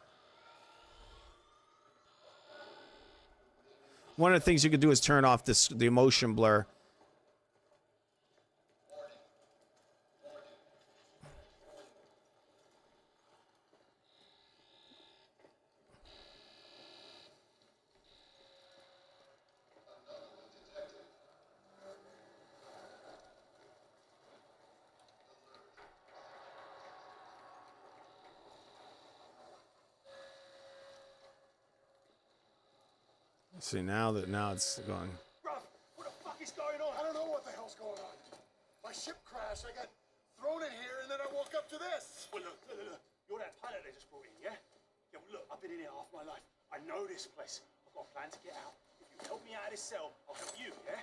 One of the things you could do is turn off the motion blur. See now it's going. Bruv, what the fuck is going on? I don't know what the hell's going on. My ship crashed. I got thrown in here, and then I woke up to this. Well, look. You're that pilot they just brought in, yeah? Yeah, well, look, I've been in here half my life. I know this place. I've got a plan to get out. If you help me out of this cell, I'll help you, yeah?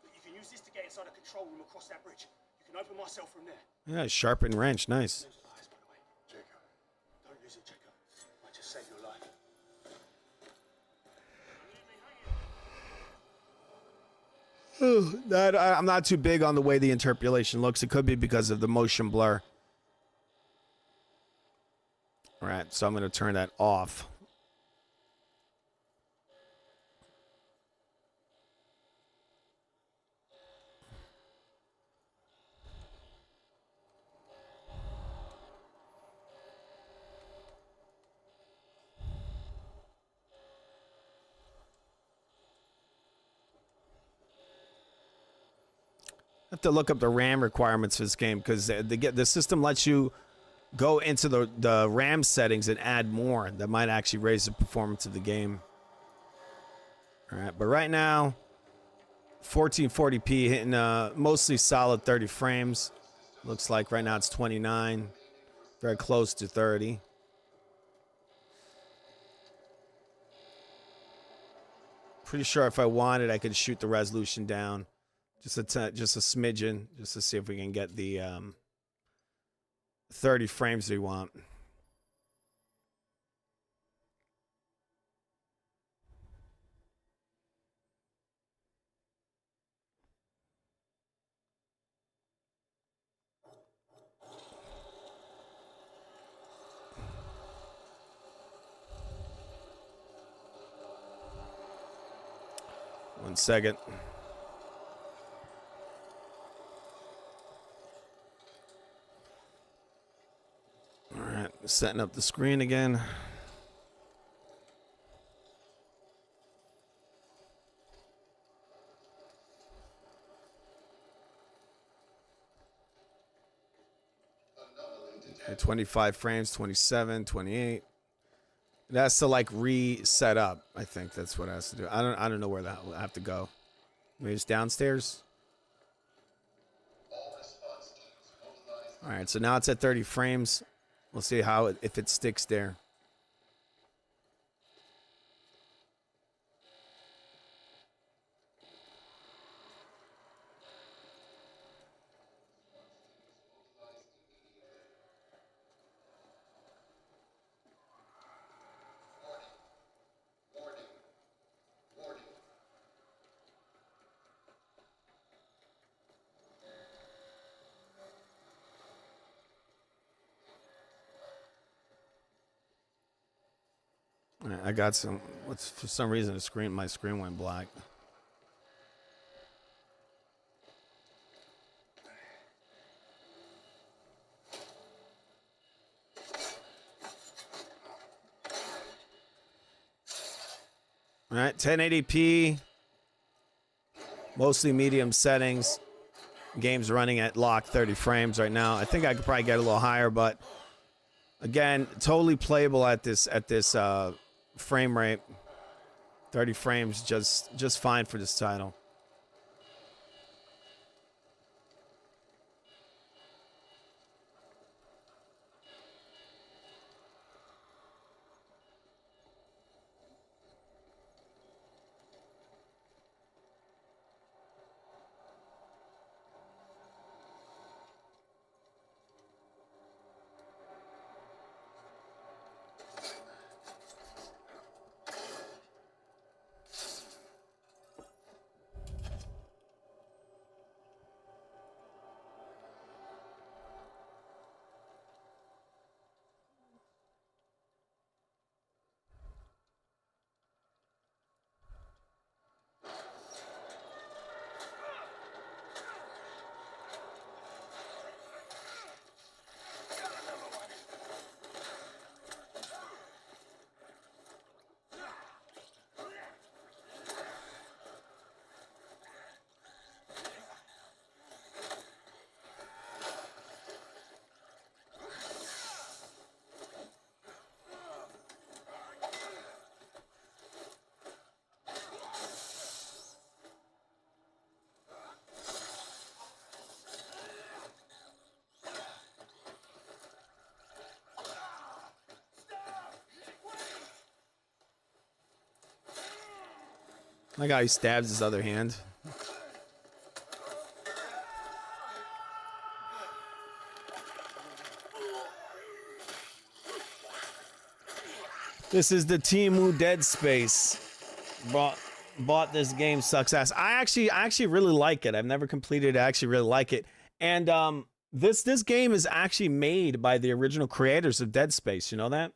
Look, you can use this to get inside a control room across that bridge. You can open my cell from there. Yeah, sharpened wrench, nice. Use the eyes, by the way. Jacob. Don't use it, Jacob. I just saved your life. I'm not too big on the way the interpolation looks. It could be because of the motion blur. All right, so I'm going to turn that off. I have to look up the RAM requirements for this game because the system lets you go into the RAM settings and add more that might actually raise the performance of the game. All right, but right now, 1440p hitting mostly solid 30 frames. Looks like right now it's 29, very close to 30. Pretty sure if I wanted, I could shoot the resolution down. Just a smidgen, just to see if we can get the 30 frames we want. One second. Setting up the screen again. Okay, 25 frames, 27, 28. It has to like reset up. I think that's what it has to do. I don't know where that will have to go. Maybe it's downstairs. All right, so now it's at 30 frames. We'll see how if it sticks there. All right, I got some. What's for some reason my screen went black. All right, 1080p, mostly medium settings. Game's running at lock 30 frames right now. I think I could probably get a little higher, but again, totally playable at this frame rate. 30 frames, just fine for this title. Like how he stabs his other hand. This is the Temu Dead Space. Bought this game, sucks ass. I actually really like it. I've never completed it. I actually really like it. And this game is actually made by the original creators of Dead Space. You know that?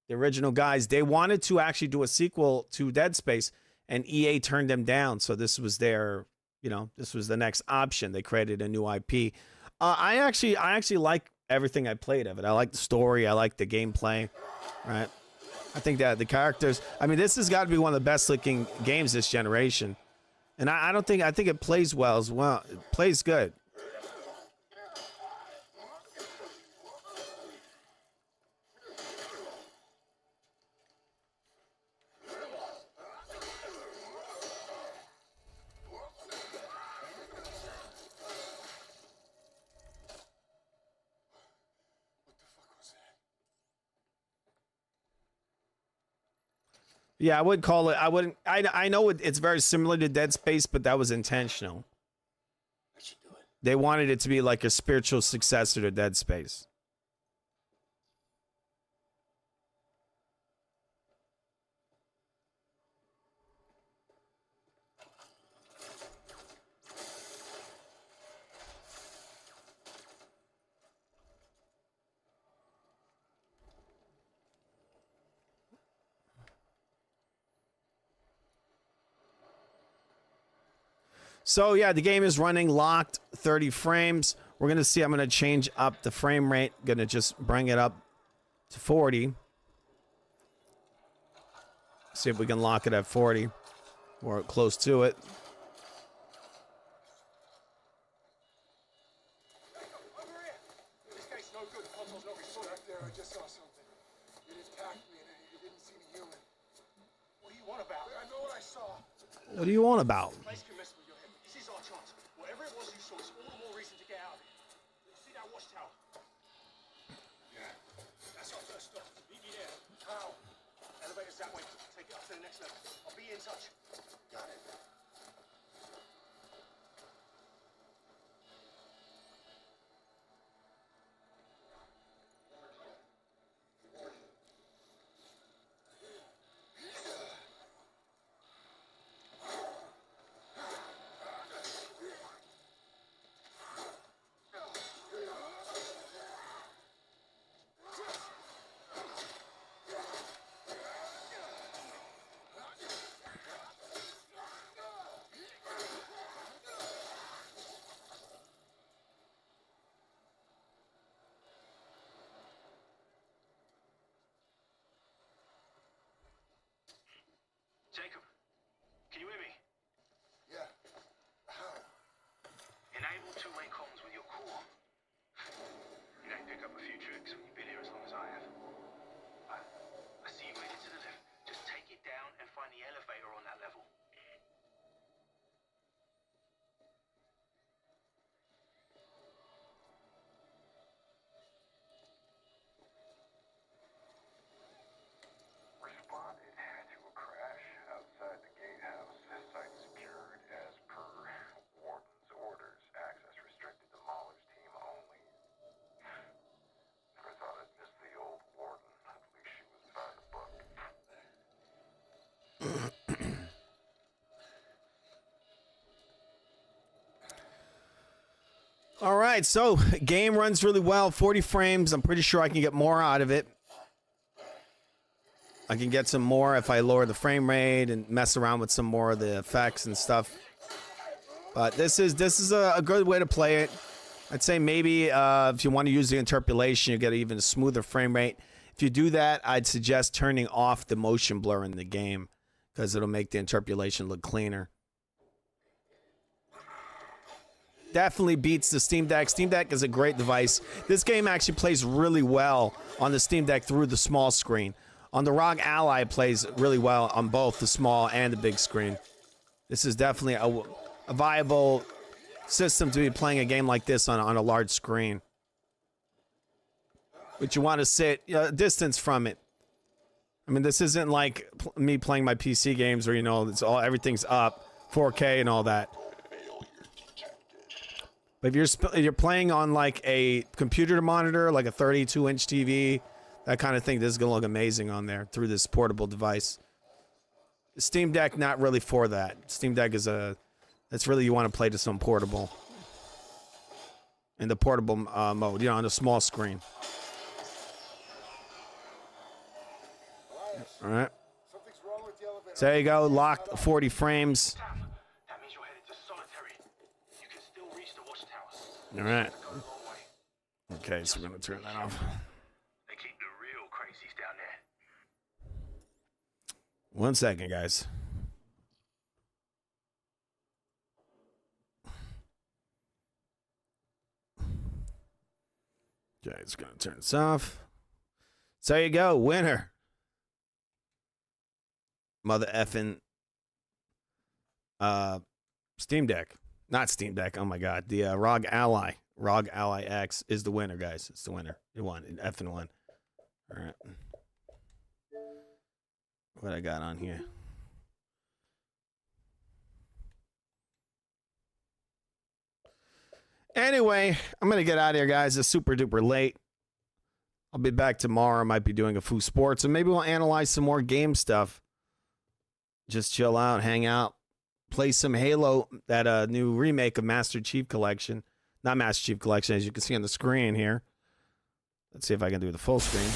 The original guys. They wanted to actually do a sequel to Dead Space, and EA turned them down. So this was their, this was the next option. They created a new IP. I actually like everything I played of it. I like the story. I like the gameplay. Right. I think that the characters. I mean, this has got to be one of the best looking games this generation. And I think it plays well as well. It plays good. Yeah, I would call it. I wouldn't. I know it's very similar to Dead Space, but that was intentional. They wanted it to be like a spiritual successor to Dead Space. So yeah, the game is running locked 30 frames. We're going to see, I'm going to change up the frame rate. Going to just bring it up to 40. See if we can lock it at 40 or close to it. This guy's no good. Puzzle's no good. Back there, I just saw something. It attacked me and What about? I know what I saw. What do you want about? Place can mess with your head. This is our chance. Whatever it was you saw, it's all the more reason to get out of here. You see that watchtower? Yeah. That's our first stop. Meet me there. How? Elevator's that way. Take it up to the next level. I'll be in touch. Got it. Jacob, can you hear me? Yeah. How? Enable two-way comms with your core. You know, pick up a few tricks when you've been here as long as I have. I see you headed to the left. Just take it down and find the elevator on that level. Responded to a crash outside the gatehouse. Site secured as per warden's orders. Access restricted to Mahler's team only. Never thought I'd miss the old warden. At least she was by the book. All right, so game runs really well, 40 frames. I'm pretty sure I can get more out of it. I can get some more if I lower the frame rate and mess around with some more of the effects and stuff. But this is a good way to play it. I'd say maybe if you want to use the interpolation, you get even a smoother frame rate. If you do that, I'd suggest turning off the motion blur in the game because it'll make the interpolation look cleaner. Definitely beats the Steam Deck. Steam Deck is a great device. This game actually plays really well on the Steam Deck through the small screen. On the ROG Ally, it plays really well on both the small and the big screen. This is definitely a viable system to be playing a game like this on a large screen. But you want to sit a distance from it. I mean, this isn't like me playing my PC games where, you know, everything's up, 4K and all that. But if you're playing on like a computer monitor, like a 32-inch TV, that kind of thing, this is going to look amazing on there through this portable device. The Steam Deck, not really for that. Steam Deck is that's really you want to play to some portable. In the portable mode, you know, on a small screen. All right. So there you go, locked 40 frames. That means you're headed to solitary. You can still reach the watchtower. All right. Okay, so we're going to turn that off. They keep the real crazies down there. 1 second, guys. Okay, it's going to turn this off. So there you go, winner. Mother effing Steam Deck. Not Steam Deck, oh my god. The ROG Ally. ROG Ally X is the winner, guys. It's the winner. It won. It effing won. All right. What I got on here? Anyway, I'm going to get out of here, guys. It's super duper late. I'll be back tomorrow. I might be doing a Foo Sports, and maybe we'll analyze some more game stuff. Just chill out, hang out, play some Halo, that new remake of Master Chief Collection. Not Master Chief Collection, as you can see on the screen here. Let's see if I can do the full screen.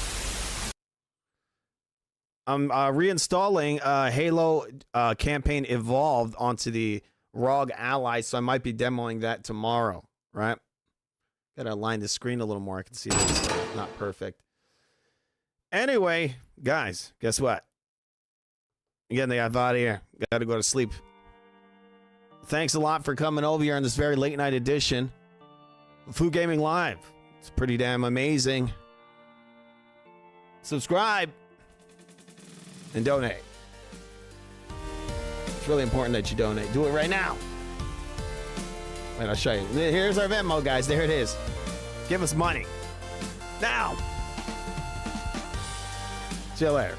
I'm reinstalling Halo Campaign Evolved onto the ROG Ally, so I might be demoing that tomorrow, right? Gotta align the screen a little more. I can see this not perfect. Anyway, guys, guess what? Again, they got out of here. Gotta go to sleep. Thanks a lot for coming over here on this very late night edition of Foo Gaming Live. It's pretty damn amazing. Subscribe and donate. It's really important that you donate. Do it right now. Wait, I'll show you. Here's our Venmo, guys. There it is. Give us money. Now. See you later.